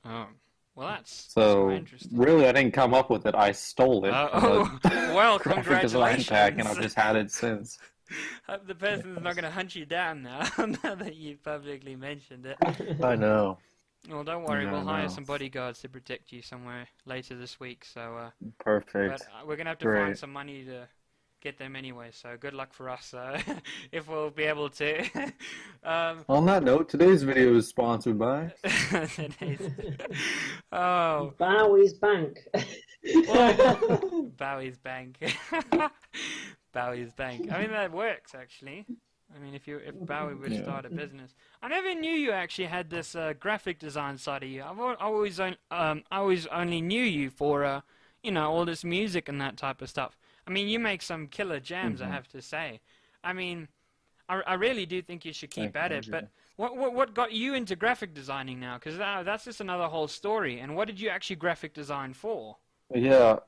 Speaker 1: Oh, well, that's interesting.
Speaker 3: Really, I didn't come up with it. I stole it.
Speaker 1: Well, congratulations!
Speaker 3: Pack, and I've just had it since.
Speaker 1: The person's not going to hunt you down now that you publicly mentioned it.
Speaker 3: I know.
Speaker 1: Well, don't worry. We'll hire some bodyguards to protect you somewhere later this week. So
Speaker 3: perfect.
Speaker 1: But we're going to have to find some money to get them anyway. So good luck for us if we'll be able to.
Speaker 3: On that note, today's video is sponsored by
Speaker 2: Bowie's Bank.
Speaker 1: Bowie's Bank. Bowie's Bank. I mean, that works actually. I mean, if Bowie would start a business, I never knew you actually had this graphic design side of you. I always only knew you for all this music and that type of stuff. I mean, you make some killer jams, I have to say. I mean, I really do think you should keep at it. But what got you into graphic designing now? Because that's just another whole story. And what did you actually graphic design for?
Speaker 3: Yeah.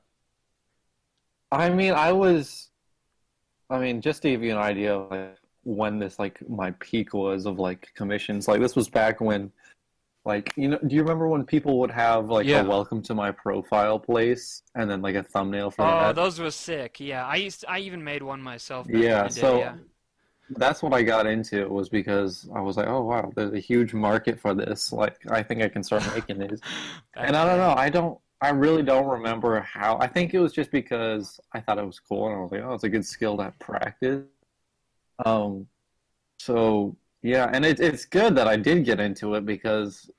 Speaker 3: I mean, just to give you an idea of when this my peak was of commissions, this was back when do you remember when people would have a welcome to my profile place and then a thumbnail for that?
Speaker 1: Oh, those were sick. Yeah, I even made one myself.
Speaker 3: That's what I got into, was because I was like, oh wow, there's a huge market for this. I think I can start making these. And I don't know, I really don't remember how. I think it was just because I thought it was cool, and I was like, oh, it's a good skill to practice. So yeah, and it's good that I did get into it, because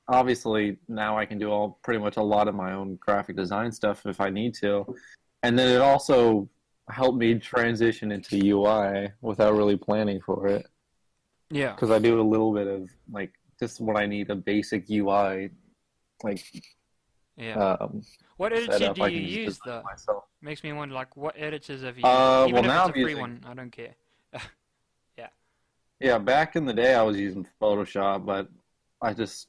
Speaker 3: obviously now I can do pretty much a lot of my own graphic design stuff if I need to. And then it also helped me transition into UI without really planning for it.
Speaker 1: Yeah.
Speaker 3: Because I do a little bit of just what I need, a basic UI
Speaker 1: Yeah. What editor
Speaker 3: set up.
Speaker 1: do
Speaker 3: I
Speaker 1: you
Speaker 3: can just
Speaker 1: use
Speaker 3: design it
Speaker 1: though?
Speaker 3: myself.
Speaker 1: Makes me wonder, like, what editors have you used? Even
Speaker 3: Well,
Speaker 1: if
Speaker 3: now
Speaker 1: it's a
Speaker 3: I'm
Speaker 1: free
Speaker 3: using.
Speaker 1: one, I don't care. Yeah.
Speaker 3: Yeah, back in the day, I was using Photoshop, but I just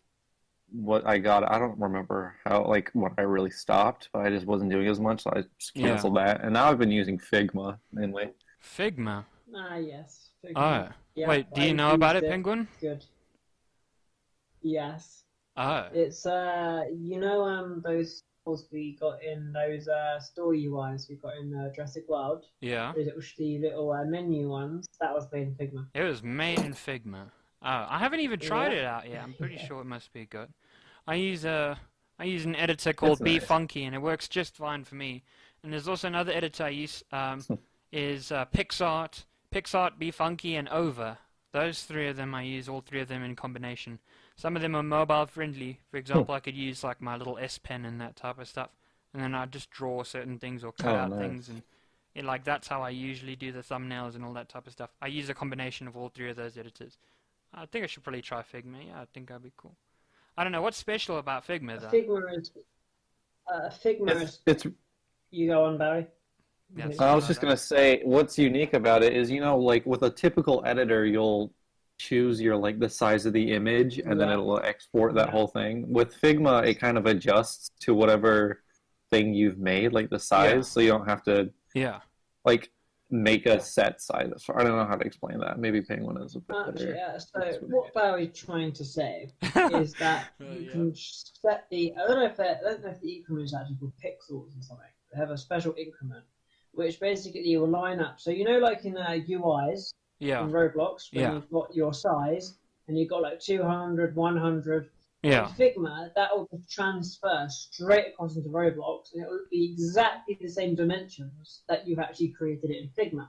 Speaker 3: what I got. I don't remember how like when I really stopped, but I just wasn't doing as much, so I just
Speaker 1: Yeah.
Speaker 3: canceled that. And now I've been using Figma mainly.
Speaker 1: Figma.
Speaker 2: Ah, yes.
Speaker 1: Oh.
Speaker 2: Figma. Yeah,
Speaker 1: Wait, do
Speaker 2: I
Speaker 1: you know about
Speaker 2: used
Speaker 1: it,
Speaker 2: it.
Speaker 1: Penguin?
Speaker 2: Good. Yes.
Speaker 1: Oh.
Speaker 2: It's those tools we got in those store UIs we got in Jurassic World.
Speaker 1: Yeah.
Speaker 2: The little menu ones. That was made in Figma.
Speaker 1: It was made in Figma. Oh, I haven't even tried
Speaker 2: Yeah.
Speaker 1: it out yet. I'm pretty
Speaker 2: Yeah.
Speaker 1: sure it must be good. I use an editor
Speaker 3: It's
Speaker 1: called
Speaker 3: nice.
Speaker 1: BeFunky, and it works just fine for me. And there's also another editor I use is PixArt, BeFunky, and Over. Those three of them I use, all three of them in combination. Some of them are mobile friendly. For example, I could use like my little S Pen and that type of stuff, and then I'd just draw certain things or cut
Speaker 3: Oh,
Speaker 1: out
Speaker 3: nice.
Speaker 1: things, and like that's how I usually do the thumbnails and all that type of stuff. I use a combination of all three of those editors. I think I should probably try Figma. Yeah, I think that'd be cool. I don't know what's special about Figma though.
Speaker 2: Figma is.
Speaker 3: It's
Speaker 2: You go on, Barry.
Speaker 1: Yeah,
Speaker 2: Okay.
Speaker 1: sorry
Speaker 3: I was
Speaker 1: about
Speaker 3: just
Speaker 1: that.
Speaker 3: gonna say, what's unique about it is, like with a typical editor, you'll choose your like the size of the image, and then
Speaker 2: Yeah.
Speaker 3: it'll export that
Speaker 2: Yeah.
Speaker 3: whole thing. With Figma, it kind of adjusts to whatever thing you've made, like the size,
Speaker 1: Yeah.
Speaker 3: so you don't have to
Speaker 1: Yeah.
Speaker 3: like make a set size. I don't know how to explain that. Maybe Penguin is a bit
Speaker 2: Actually,
Speaker 3: better.
Speaker 2: so what Barry's trying to say is that you
Speaker 1: Yeah.
Speaker 2: can set the. I don't know if the increment is actually called pixels or something. They have a special increment, which basically will line up. So like in UIs
Speaker 1: Yeah.
Speaker 2: in Roblox, when
Speaker 1: Yeah.
Speaker 2: you've got your size and you've got like 200, 100.
Speaker 1: Yeah.
Speaker 2: In Figma, that will transfer straight across into Roblox, and it will be exactly the same dimensions that you've actually created it in Figma.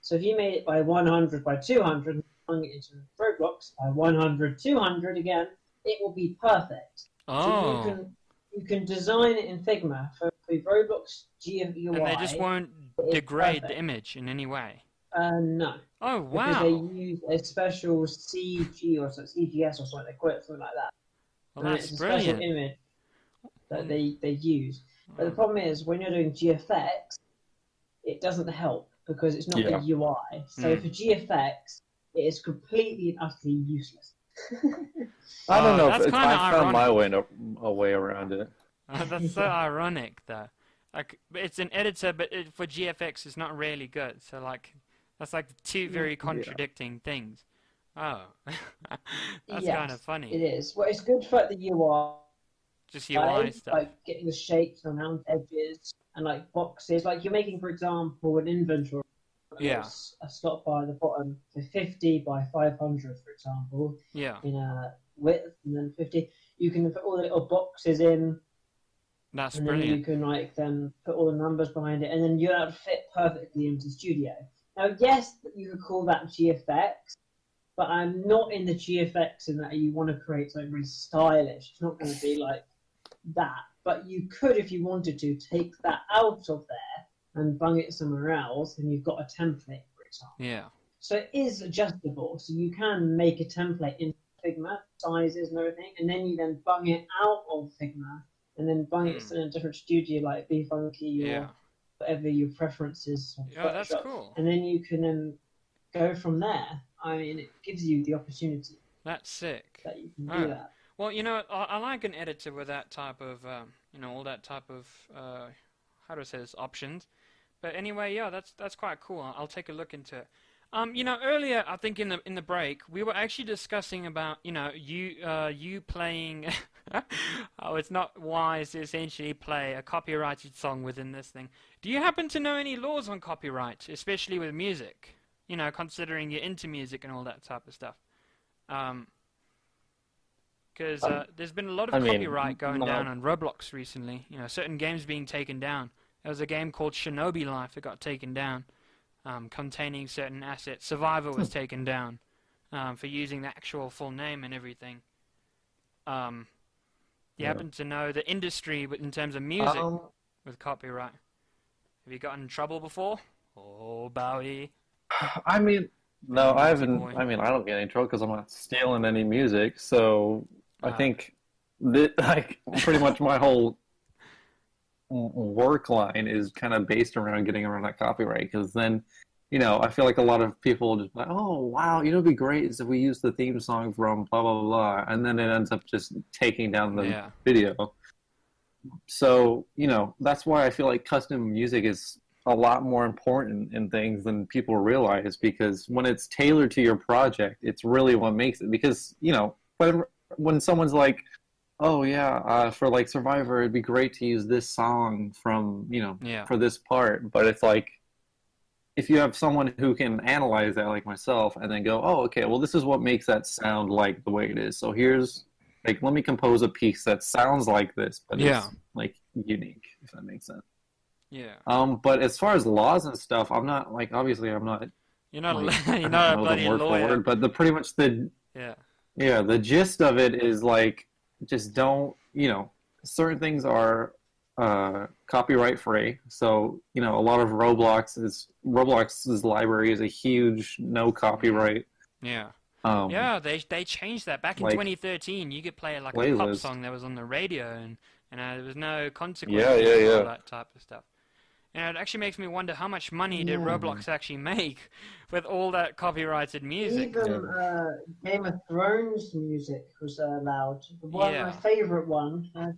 Speaker 2: So if you made it by 100 by 200 and flung it into Roblox by 100, 200 again, it will be perfect.
Speaker 1: Oh.
Speaker 2: So you can design it in Figma for Roblox GUI.
Speaker 1: And they just won't
Speaker 2: it's
Speaker 1: degrade the
Speaker 2: perfect.
Speaker 1: image in any way.
Speaker 2: No.
Speaker 1: Oh
Speaker 2: Because they
Speaker 1: wow.
Speaker 2: use a special CG or CGS or something, they call it something like that.
Speaker 1: Well,
Speaker 2: And
Speaker 1: that's
Speaker 2: it's a special
Speaker 1: brilliant.
Speaker 2: image that
Speaker 1: Mm.
Speaker 2: they use. But the
Speaker 1: Mm.
Speaker 2: problem is, when you're doing GFX, it doesn't help because it's not
Speaker 3: Yeah.
Speaker 2: a UI. So
Speaker 1: Mm.
Speaker 2: for GFX, it is completely and utterly useless.
Speaker 3: I don't know
Speaker 1: that's
Speaker 3: if
Speaker 1: kinda
Speaker 3: I found my
Speaker 1: ironic.
Speaker 3: a way around it.
Speaker 1: That's so ironic, though. Like, it's an editor, but for GFX, it's not really good. So, like, that's like two very contradicting things. Oh, that's kind of
Speaker 2: Yes,
Speaker 1: funny.
Speaker 2: it is. Well, it's good for the UI,
Speaker 1: Just UI stuff.
Speaker 2: like getting the shapes around edges and like boxes. Like you're making, for example, an inventory.
Speaker 1: Yeah.
Speaker 2: A slot bar at the bottom, so 50 by 500, for example,
Speaker 1: Yeah,
Speaker 2: in a width, and then 50. You can put all the little boxes in,
Speaker 1: that's
Speaker 2: and then you
Speaker 1: brilliant.
Speaker 2: can then put all the numbers behind it, and then you'll have to fit perfectly into Studio. Now, yes, you could call that GFX, but I'm not in the GFX in that you want to create something really stylish. It's not going to be like that. But you could, if you wanted to, take that out of there and bung it somewhere else, and you've got a template, for example.
Speaker 1: Yeah.
Speaker 2: So it is adjustable. So you can make a template in Figma, sizes and everything, and then you then bung it out of Figma, and then bung it in a different studio like BeFunky
Speaker 1: Yeah.
Speaker 2: or whatever your preferences.
Speaker 1: Oh, that's
Speaker 2: Photoshop.
Speaker 1: cool.
Speaker 2: And then you can then go from there. I mean, it gives you the opportunity
Speaker 1: That's sick.
Speaker 2: that you can
Speaker 1: Oh.
Speaker 2: do that.
Speaker 1: Well, I like an editor with that type of, all that type of, how do I say this, options. But anyway, yeah, that's quite cool. I'll take a look into it. Earlier, I think in the break, we were actually discussing about, you playing. Oh, it's not wise to essentially play a copyrighted song within this thing. Do you happen to know any laws on copyright, especially with music? Considering you're into music and all that type of stuff. Because there's been a lot of
Speaker 3: I mean,
Speaker 1: copyright going
Speaker 3: no.
Speaker 1: down on Roblox recently. Certain games being taken down. There was a game called Shinobi Life that got taken down, containing certain assets. Survivor was taken down for using the actual full name and everything. You
Speaker 3: Yeah.
Speaker 1: happen to know the industry in terms of music with copyright? Have you gotten in trouble before? Oh, Bowie.
Speaker 3: I mean, no, I
Speaker 1: Naughty
Speaker 3: haven't.
Speaker 1: boy.
Speaker 3: I mean, I don't get any trouble because I'm not stealing any music. So I
Speaker 1: Ah.
Speaker 3: think that, like, pretty much my whole work line is kind of based around getting around that copyright. Because then, I feel like a lot of people just like, oh wow, it'd be great is if we use the theme song from blah blah blah, and then it ends up just taking down the video. So that's why I feel like custom music is a lot more important in things than people realize, because when it's tailored to your project, it's really what makes it. Because when someone's like, oh yeah, for like Survivor, it'd be great to use this song from for this part, but it's like, if you have someone who can analyze that like myself and then go, oh okay, well this is what makes that sound like the way it is, so here's like, let me compose a piece that sounds like this, but it's like unique, if that makes sense. But as far as laws and stuff, I'm not like, obviously I'm not,
Speaker 1: you're not
Speaker 3: like,
Speaker 1: you're not a bloody
Speaker 3: word
Speaker 1: lawyer.
Speaker 3: for word, but pretty much the gist of it is like, just don't, certain things are copyright free. So, a lot of Roblox's library is a huge no copyright.
Speaker 1: They changed that back in 2013. You could play like a pop song that was on the radio, and there was no consequences for all that type of stuff. And it actually makes me wonder, how much money did Roblox actually make with all that copyrighted music?
Speaker 2: Even Game of Thrones music was allowed. My favourite one. I've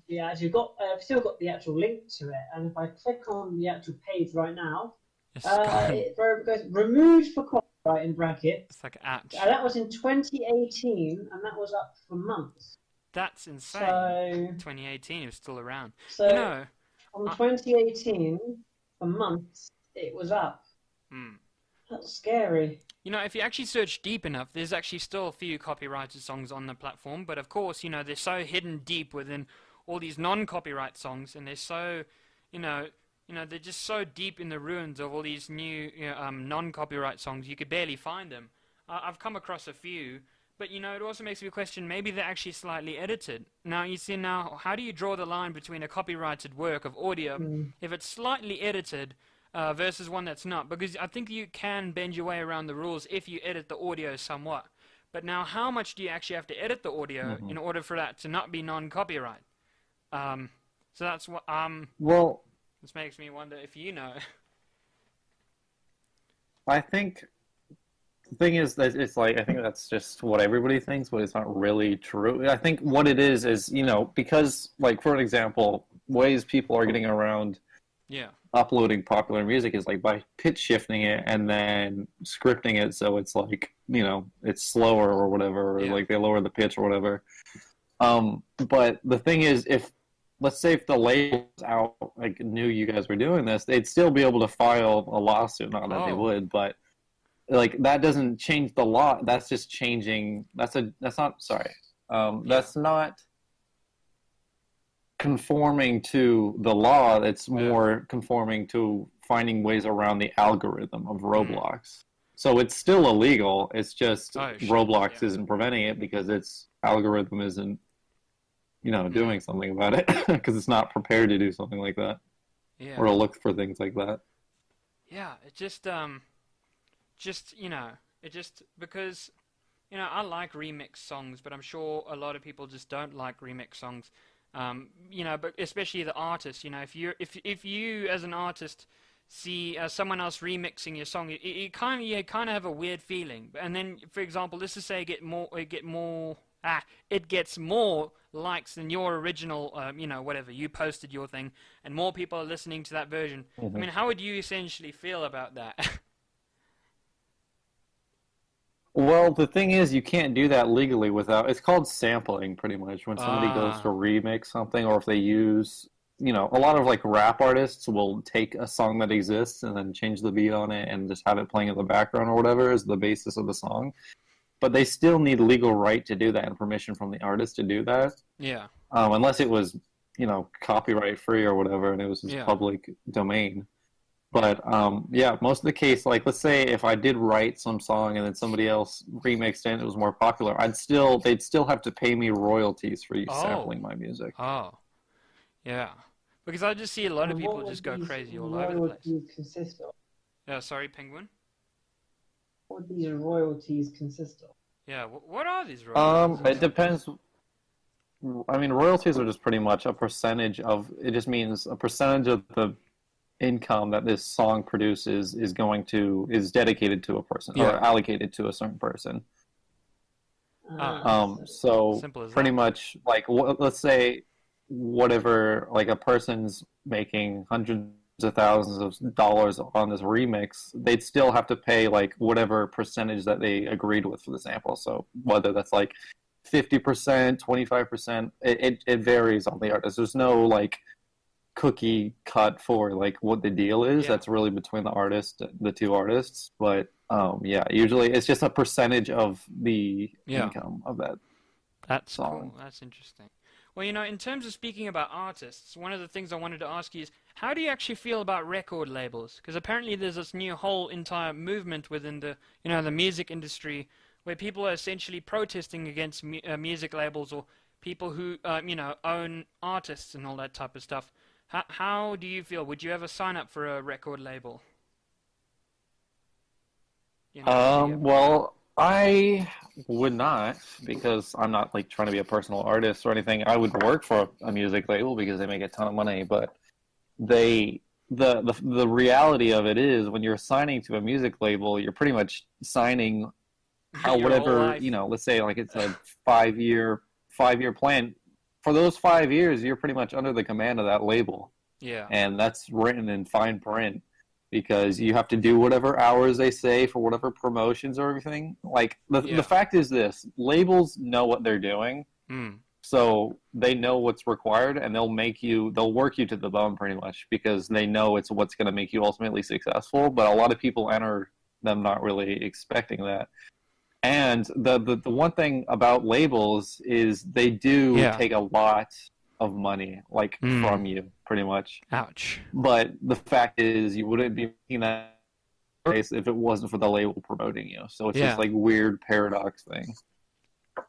Speaker 2: still got the actual link to it, and if I click on the actual page right now, it goes removed for copyright in brackets.
Speaker 1: It's like at.
Speaker 2: That was in 2018, and that was up for months.
Speaker 1: That's insane.
Speaker 2: So
Speaker 1: 2018, it was still around.
Speaker 2: So from 2018. For months, it was up. That's scary.
Speaker 1: If you actually search deep enough, there's actually still a few copyrighted songs on the platform, but of course, they're so hidden deep within all these non-copyright songs, and they're so, they're just so deep in the ruins of all these new non-copyright songs, you could barely find them. I've come across a few, but it also makes me question, maybe they're actually slightly edited. Now, how do you draw the line between a copyrighted work of audio if it's slightly edited versus one that's not? Because I think you can bend your way around the rules if you edit the audio somewhat. But now, how much do you actually have to edit the audio in order for that to not be non-copyright? So that's what this makes me wonder if you know.
Speaker 3: I think the thing is that it's like, I think that's just what everybody thinks, but it's not really true. I think what it is, because, like, for an example, ways people are getting around uploading popular music is like by pitch shifting it and then scripting it so it's like, it's slower or whatever, or like they lower the pitch or whatever. But the thing is, let's say if the labels out like knew you guys were doing this, they'd still be able to file a lawsuit. Not that they would, but like that doesn't change the law. That's just changing. That's not conforming to the law. It's more conforming to finding ways around the algorithm of Roblox. So it's still illegal. It's just Roblox isn't preventing it because its algorithm isn't, doing something about it because it's not prepared to do something like that or to look for things like that.
Speaker 1: Yeah, it because I like remix songs, but I'm sure a lot of people just don't like remix songs. But especially the artist. If you as an artist see someone else remixing your song, you kind of have a weird feeling. And then, for example, let's just say it gets more likes than your original, whatever, you posted your thing, and more people are listening to that version. I mean, how would you essentially feel about that?
Speaker 3: Well, the thing is, you can't do that legally without... It's called sampling, pretty much, when somebody goes to remix something, or if they use... a lot of, like, rap artists will take a song that exists and then change the beat on it and just have it playing in the background or whatever as the basis of the song. But they still need legal right to do that and permission from the artist to do that. Yeah. Unless it was, copyright free or whatever, and it was just public domain. But, most of the case, like, let's say if I did write some song and then somebody else remixed it and it was more popular, they'd still have to pay me royalties for sampling my music.
Speaker 1: Oh. Yeah. Because I just see a lot of people just go crazy all over the place.
Speaker 2: What would these consist of?
Speaker 1: Sorry, Penguin?
Speaker 2: What would these royalties consist of?
Speaker 1: Yeah, what are these royalties?
Speaker 3: It depends. I mean, royalties are just pretty much a percentage of. It just means a percentage of the income that this song produces is dedicated to a person or allocated to a certain person. So
Speaker 1: simple as
Speaker 3: pretty
Speaker 1: that.
Speaker 3: much like let's say whatever, like a person's making hundreds of thousands of dollars on this remix, they'd still have to pay like whatever percentage that they agreed with for the sample. So whether that's like 50%, 25%, it varies on the artist. There's no like cookie cut for like what the deal is. That's really between the two artists. But yeah, usually it's just a percentage of the income of that song.
Speaker 1: Cool. That's interesting. Well, in terms of speaking about artists, one of the things I wanted to ask you is, how do you actually feel about record labels? Because apparently there's this new whole entire movement within the the music industry where people are essentially protesting against music labels or people who own artists and all that type of stuff. How do you feel? Would you ever sign up for a record label?
Speaker 3: Well, I would not, because I'm not like trying to be a personal artist or anything. I would work for a music label because they make a ton of money, but the reality of it is when you're signing to a music label, you're pretty much signing whatever, let's say like it's a 5-year plan. For those 5 years, you're pretty much under the command of that label.
Speaker 1: Yeah.
Speaker 3: And that's written in fine print because you have to do whatever hours they say for whatever promotions or everything. Like, the fact is this. Labels know what they're doing. So they know what's required, and they'll work you to the bone pretty much because they know it's what's going to make you ultimately successful. But a lot of people enter them not really expecting that. And the one thing about labels is they do take a lot of money, like from you, pretty much.
Speaker 1: Ouch.
Speaker 3: But the fact is, you wouldn't be making that case if it wasn't for the label promoting you. So it's this like weird paradox thing.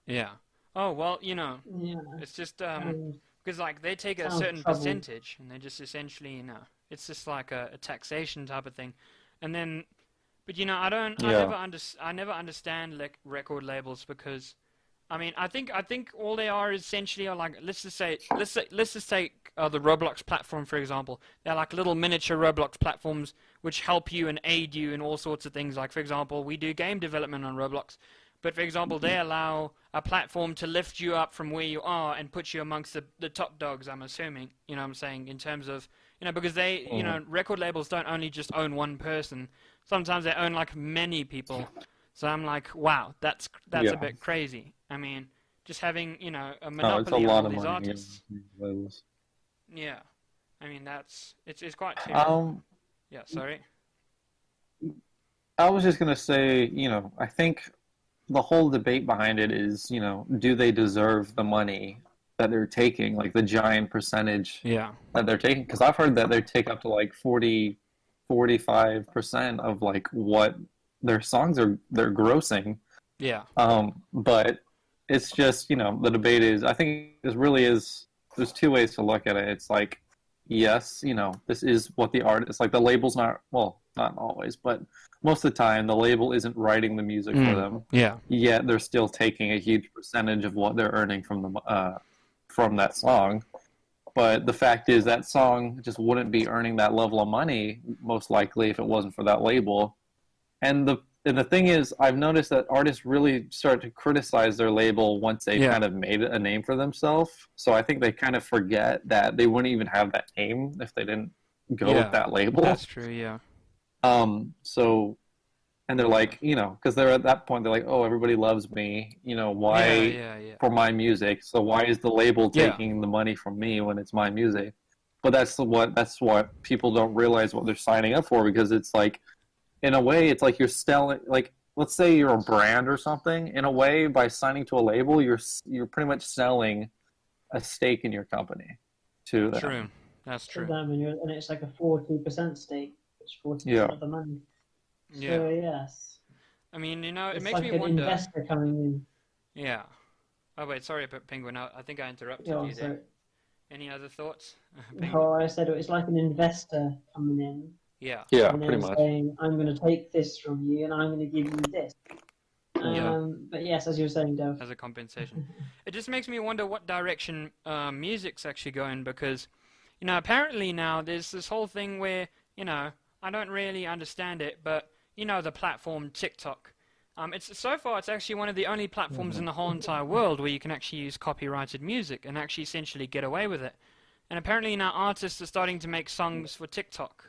Speaker 1: Yeah. Oh well, it's just because like they take a certain percentage and they just essentially, it's just like a taxation type of thing, and then. But I never understand like record labels because, I mean, I think all they are essentially are like let's just take the Roblox platform for example. They're like little miniature Roblox platforms which help you and aid you in all sorts of things. Like for example, we do game development on Roblox, but for example, they allow a platform to lift you up from where you are and put you amongst the top dogs. I'm assuming, what I'm saying, in terms of because they record labels don't only just own one person. Sometimes they own like many people, so I'm like, wow, that's a bit crazy. I mean, just having a monopoly on all these artists. Yeah, I mean it's quite terrible. Yeah, sorry.
Speaker 3: I was just gonna say, I think the whole debate behind it is, do they deserve the money that they're taking, like the giant percentage that they're taking? Because I've heard that they take up to like 45% of like what their songs they're grossing.
Speaker 1: Yeah.
Speaker 3: But it's just, the debate is, I think there's two ways to look at it. It's like, yes, this is what the artist, like the label's not always, but most of the time the label isn't writing the music for them.
Speaker 1: Yeah.
Speaker 3: Yet they're still taking a huge percentage of what they're earning from that song. But the fact is that song just wouldn't be earning that level of money, most likely, if it wasn't for that label. And the thing is, I've noticed that artists really start to criticize their label once they kind of made a name for themselves. So I think they kind of forget that they wouldn't even have that name if they didn't go with that label.
Speaker 1: That's true, yeah.
Speaker 3: And they're like, because they're at that point, they're like, oh, everybody loves me, why for my music? So why is the label taking the money from me when it's my music? But that's what people don't realize what they're signing up for, because it's like, in a way, it's like you're selling, like, let's say you're a brand or something. In a way, by signing to a label, you're pretty much selling a stake in your company to them.
Speaker 1: True, that's true.
Speaker 2: And it's like a 40% stake, which 40% of the money.
Speaker 1: Yeah.
Speaker 2: So, yes.
Speaker 1: I mean, it
Speaker 2: it's
Speaker 1: makes
Speaker 2: like
Speaker 1: me
Speaker 2: an
Speaker 1: wonder.
Speaker 2: Investor coming in.
Speaker 1: Yeah. Oh wait, sorry, Penguin. I think I interrupted you there. Any other thoughts?
Speaker 2: No, I said it's like an investor coming in.
Speaker 1: Yeah.
Speaker 3: Yeah,
Speaker 2: and
Speaker 3: pretty much.
Speaker 2: Saying, I'm going to take this from you, and I'm going to give you this. But yes, as you were saying, Dev.
Speaker 1: as a compensation. It just makes me wonder what direction music's actually going, because, apparently now there's this whole thing where, I don't really understand it, but, the platform TikTok. It's actually one of the only platforms in the whole entire world where you can actually use copyrighted music and actually essentially get away with it. And apparently now artists are starting to make songs for TikTok.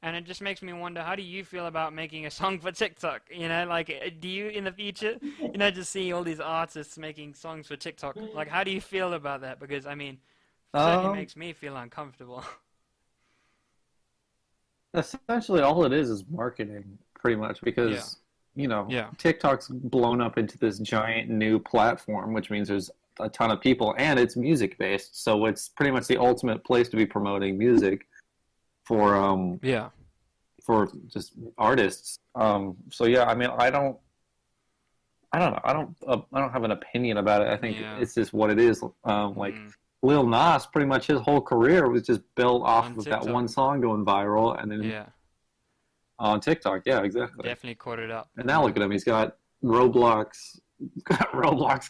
Speaker 1: And it just makes me wonder, how do you feel about making a song for TikTok? Do you in the future, just see all these artists making songs for TikTok? Like, how do you feel about that? Because, certainly makes me feel uncomfortable.
Speaker 3: Essentially, all it is marketing, pretty much, because, TikTok's blown up into this giant new platform, which means there's a ton of people, and it's music-based, so it's pretty much the ultimate place to be promoting music for just artists. So yeah, I don't know. I don't have an opinion about it. I think it's just what it is. Lil Nas, pretty much his whole career was just built off of that one song going viral, and then on TikTok, yeah, exactly.
Speaker 1: Definitely caught it up.
Speaker 3: And now look at him. He's got Roblox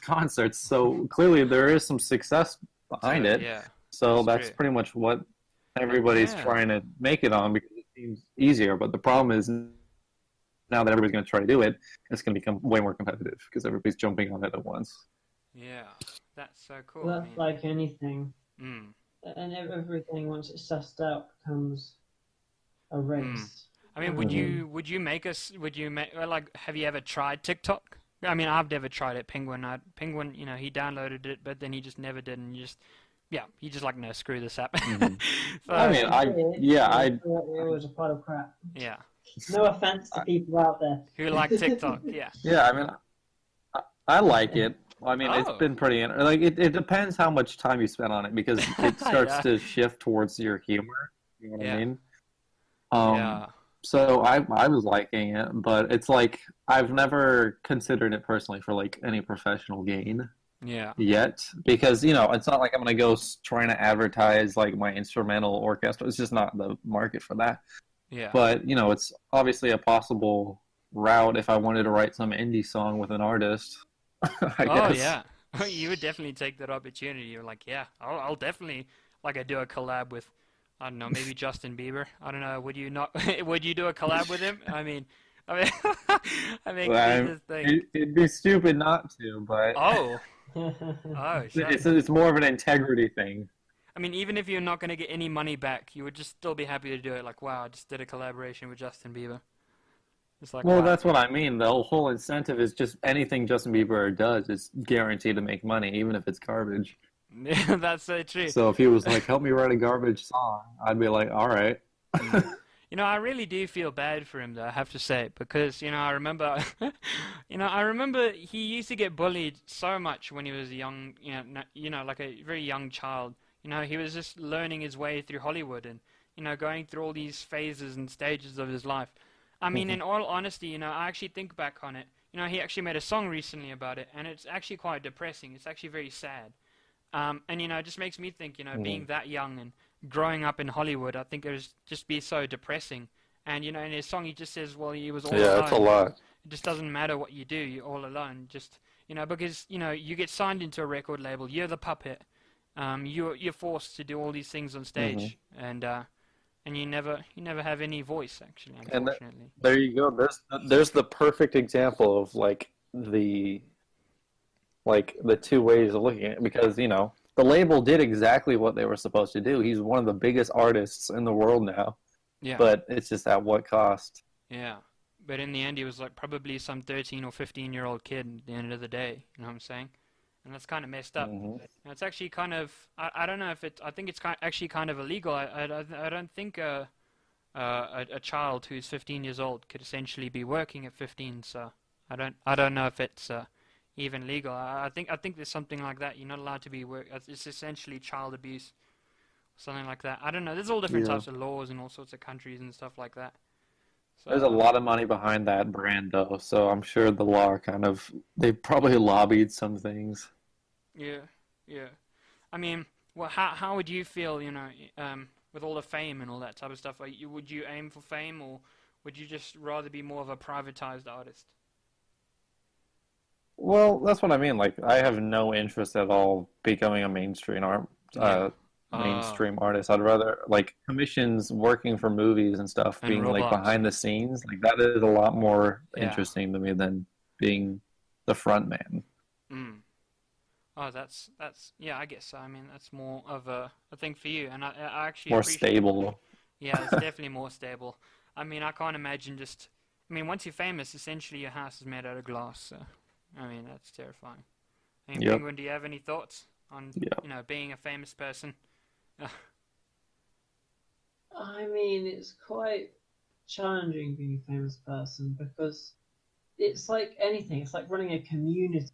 Speaker 3: concerts. So clearly there is some success behind it.
Speaker 1: Yeah.
Speaker 3: So that's pretty much what everybody's trying to make it on, because it seems easier. But the problem is, now that everybody's going to try to do it, it's going to become way more competitive because everybody's jumping on it at once.
Speaker 1: Yeah, that's so cool.
Speaker 2: Well, that's like anything.
Speaker 1: Mm.
Speaker 2: And everything, once it's sussed out, becomes a race.
Speaker 1: Would you make have you ever tried TikTok? I've never tried it. Penguin, he downloaded it, but then he just never did, and he just like, no, screw this app. So,
Speaker 2: it was a pile of crap.
Speaker 1: Yeah.
Speaker 2: No offense to people out there
Speaker 1: who like TikTok. Yeah.
Speaker 3: Yeah, I like it. It's been pretty it depends how much time you spend on it, because it starts to shift towards your humor. You know what I mean? So I was liking it, but it's like I've never considered it personally for like any professional gain.
Speaker 1: Yeah.
Speaker 3: Yet, because it's not like I'm gonna go trying to advertise like my instrumental orchestra. It's just not the market for that.
Speaker 1: Yeah.
Speaker 3: But it's obviously a possible route if I wanted to write some indie song with an artist. I guess.
Speaker 1: Yeah. You would definitely take that opportunity. You're like, yeah, I'll definitely do a collab with, I don't know, maybe Justin Bieber. I don't know. Would you not? Would you do a collab with him?
Speaker 3: It'd be stupid not to, but it's more of an integrity thing.
Speaker 1: Even if you're not going to get any money back, you would just still be happy to do it. Like, wow, I just did a collaboration with Justin Bieber. It's like, wow.
Speaker 3: That's what I mean. The whole incentive is just anything Justin Bieber does is guaranteed to make money, even if it's garbage.
Speaker 1: Yeah, that's so true.
Speaker 3: So if he was like, help me write a garbage song, I'd be like, all right.
Speaker 1: I really do feel bad for him, though, I have to say, because, I remember, he used to get bullied so much when he was young, like a very young child. He was just learning his way through Hollywood and, going through all these phases and stages of his life. In all honesty, I actually think back on it. He actually made a song recently about it, and it's actually quite depressing. It's actually very sad. It just makes me think, being that young and growing up in Hollywood, I think it would just be so depressing. And, in his song, he just says, well, he was all alone.
Speaker 3: Yeah, it's a lot.
Speaker 1: It just doesn't matter what you do. You're all alone. Just, because, you get signed into a record label. You're the puppet. You're forced to do all these things on stage. And you never have any voice, actually, unfortunately.
Speaker 3: And there you go. There's the perfect example of the two ways of looking at it, because the label did exactly what they were supposed to do. He's one of the biggest artists in the world now.
Speaker 1: Yeah.
Speaker 3: But it's just at what cost?
Speaker 1: Yeah. But in the end, he was probably some 13 or 15-year-old kid at the end of the day. You know what I'm saying? And that's kind of messed up. And it's actually kind of, I don't know if it, I think it's actually kind of illegal. I don't think a child who's 15 years old could essentially be working at 15. So I don't know if it's even legal. I think there's something like that. You're not allowed to be it's essentially child abuse, something like that. I don't know. There's all different types of laws in all sorts of countries and stuff like that. So,
Speaker 3: there's a lot of money behind that brand, though, so I'm sure the law they probably lobbied some things.
Speaker 1: Yeah. Well, how would you feel, with all the fame and all that type of stuff? Would you aim for fame, or would you just rather be more of a privatized artist?
Speaker 3: Well, that's what I mean. Like, I have no interest at all becoming a
Speaker 1: Yeah.
Speaker 3: mainstream artist. I'd rather like commissions, working for movies and stuff,
Speaker 1: And
Speaker 3: being like
Speaker 1: Roblox.
Speaker 3: behind the scenes. Like that is a lot more
Speaker 1: Yeah.
Speaker 3: interesting to me than being the front man.
Speaker 1: Mm. Oh, that's yeah, I guess so. I mean, that's more of a thing for you, and I actually
Speaker 3: More
Speaker 1: appreciate.
Speaker 3: stable.
Speaker 1: Yeah, it's definitely more stable. I mean, I can't imagine just. I mean, once you're famous, essentially your house is made out of glass. So, I mean, that's terrifying. I mean,
Speaker 3: Yep.
Speaker 1: Penguin, do you have any thoughts on
Speaker 3: Yeah.
Speaker 1: being a famous person?
Speaker 2: I mean, it's quite challenging being a famous person because it's like anything. It's like running a community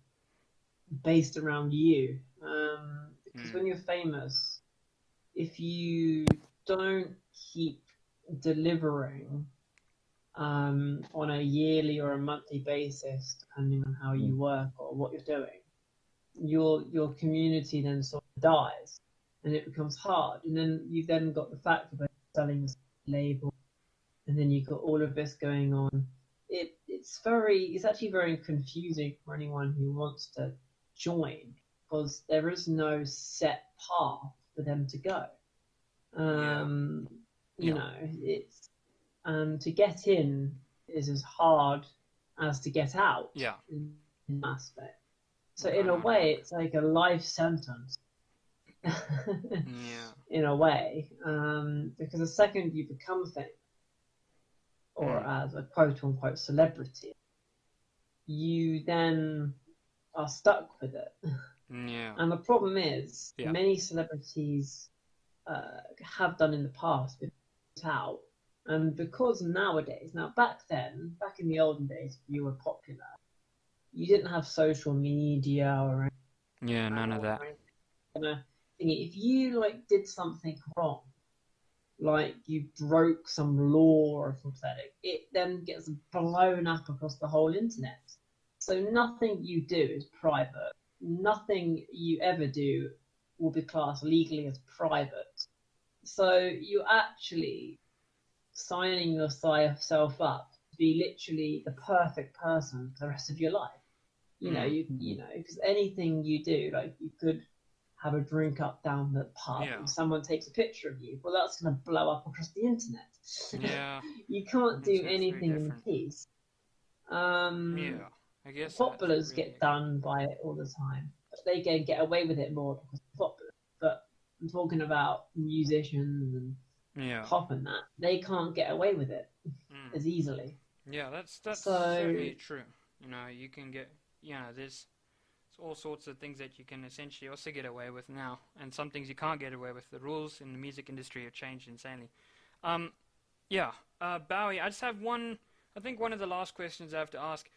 Speaker 2: based around you. Because
Speaker 1: Mm.
Speaker 2: when you're famous, if you don't keep delivering on a yearly or a monthly basis, depending on how you work or what you're doing, your community then sort of dies, and it becomes hard. And then you've then got the fact of selling the label, and then you've got all of this going on. It's actually very confusing for anyone who wants to join because there is no set path for them to go.
Speaker 1: Yeah.
Speaker 2: You
Speaker 1: Yeah.
Speaker 2: know, it's to get in is as hard as to get out
Speaker 1: Yeah.
Speaker 2: in that aspect. So in a way, it's like a life sentence.
Speaker 1: Yeah.
Speaker 2: In a way, because the second you become famous, or as a quote unquote celebrity, you then are stuck with it.
Speaker 1: Yeah.
Speaker 2: And the problem is,
Speaker 1: Yeah.
Speaker 2: many celebrities have done in the past been put out, and because nowadays, now back in the olden days, if you were popular, you didn't have social media or
Speaker 1: Yeah. None of that.
Speaker 2: anything. If you like did something wrong, like you broke some law or something, it then gets blown up across the whole internet. So nothing you do is private. Nothing you ever do will be classed legally as private. So you're actually signing yourself up to be literally the perfect person for the rest of your life. You know, because anything you do, like you could have a drink up down the pub and someone takes a picture of you, well, that's going to blow up across the internet.
Speaker 1: Yeah.
Speaker 2: You can't do
Speaker 1: That's
Speaker 2: anything in
Speaker 1: different.
Speaker 2: peace.
Speaker 1: Yeah. I guess so. That's
Speaker 2: Populars
Speaker 1: really
Speaker 2: get done by it all the time, but they get away with it more because they're popular. But I'm talking about musicians and pop and that, they can't get away with it as easily.
Speaker 1: Yeah, that's certainly true. You know, you can get, there's all sorts of things that you can essentially also get away with now, and some things you can't get away with. The rules in the music industry have changed insanely. Bowie, I just have one of the last questions I have to ask.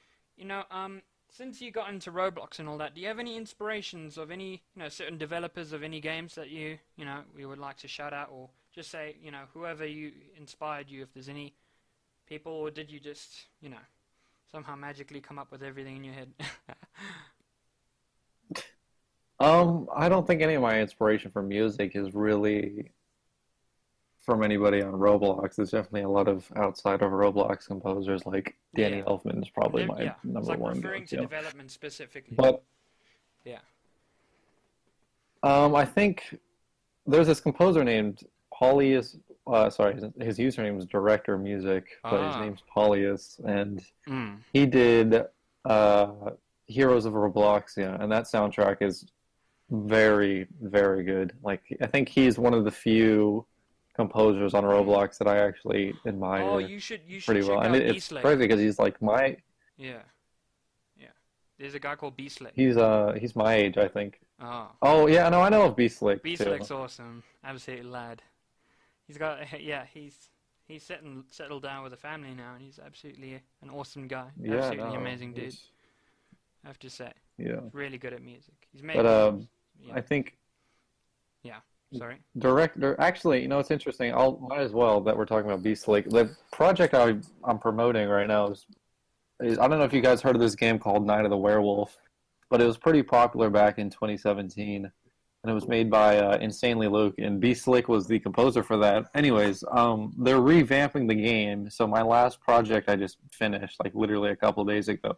Speaker 1: Since you got into Roblox and all that, do you have any inspirations of any, certain developers of any games that we would like to shout out, or just say, whoever you inspired you, if there's any people, or did you just, somehow magically come up with everything in your head?
Speaker 3: I don't think any of my inspiration for music is really from anybody on Roblox. There's definitely a lot of outside of Roblox composers, like Danny Elfman is probably my number
Speaker 1: it's like
Speaker 3: one
Speaker 1: referring to
Speaker 3: go-to.
Speaker 1: development specifically.
Speaker 3: But I think there's this composer named Paulius. His username is Director Music, but his name's Paulius, and he did Heroes of Robloxia, and that soundtrack is very, very good. Like, I think he's one of the few composers on Roblox that I actually admire.
Speaker 1: Oh, you should
Speaker 3: pretty
Speaker 1: check
Speaker 3: well,
Speaker 1: out
Speaker 3: and it's
Speaker 1: Beastlake.
Speaker 3: crazy because he's like my.
Speaker 1: Yeah. There's a guy called Beastlake.
Speaker 3: He's my age, I think.
Speaker 1: Oh.
Speaker 3: Oh yeah, no, I know of Beastlake.
Speaker 1: Beastlake's awesome, absolute lad. He's got he's settled down with a family now, and he's absolutely an awesome guy. Absolutely amazing dude. I have to say.
Speaker 3: Yeah.
Speaker 1: He's really good at music. He's made.
Speaker 3: But I think.
Speaker 1: Yeah. Sorry.
Speaker 3: Director. Actually, it's interesting. Might as well that we're talking about Beastlake. The project I'm promoting right now is I don't know if you guys heard of this game called Night of the Werewolf, but it was pretty popular back in 2017, and it was made by Insanely Luke, and Beastlake was the composer for that. Anyways, they're revamping the game, so my last project I just finished, like literally a couple of days ago,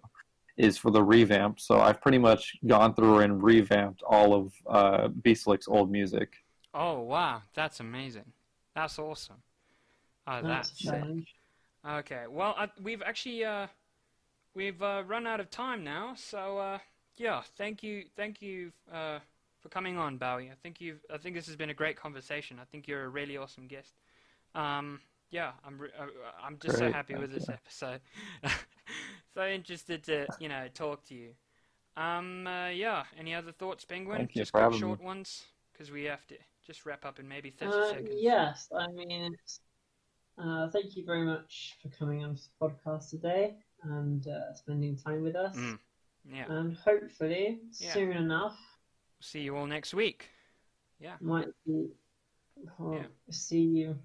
Speaker 3: is for the revamp. So I've pretty much gone through and revamped all of Beastlick's old music.
Speaker 1: Oh wow, that's amazing. That's awesome. Oh,
Speaker 2: That's a
Speaker 1: that's sick.
Speaker 2: challenge.
Speaker 1: Okay, well, we've actually we've run out of time now, so yeah, thank you for coming on, Bowie. I think this has been a great conversation. I think you're a really awesome guest. Yeah, I'm just so
Speaker 3: Great,
Speaker 1: happy with
Speaker 3: thank
Speaker 1: this
Speaker 3: you.
Speaker 1: episode. So interested to talk to you. Yeah, any other thoughts, Penguin?
Speaker 3: Thank you
Speaker 1: Just
Speaker 3: for
Speaker 1: quick
Speaker 3: having me.
Speaker 1: short ones, because we have to just wrap up in maybe 30 seconds.
Speaker 2: Yes, I mean, thank you very much for coming on to the podcast today and spending time with us.
Speaker 1: Mm, yeah,
Speaker 2: And hopefully,
Speaker 1: yeah.
Speaker 2: soon enough,
Speaker 1: See you all next week. Yeah,
Speaker 2: might be,
Speaker 1: yeah.
Speaker 2: see you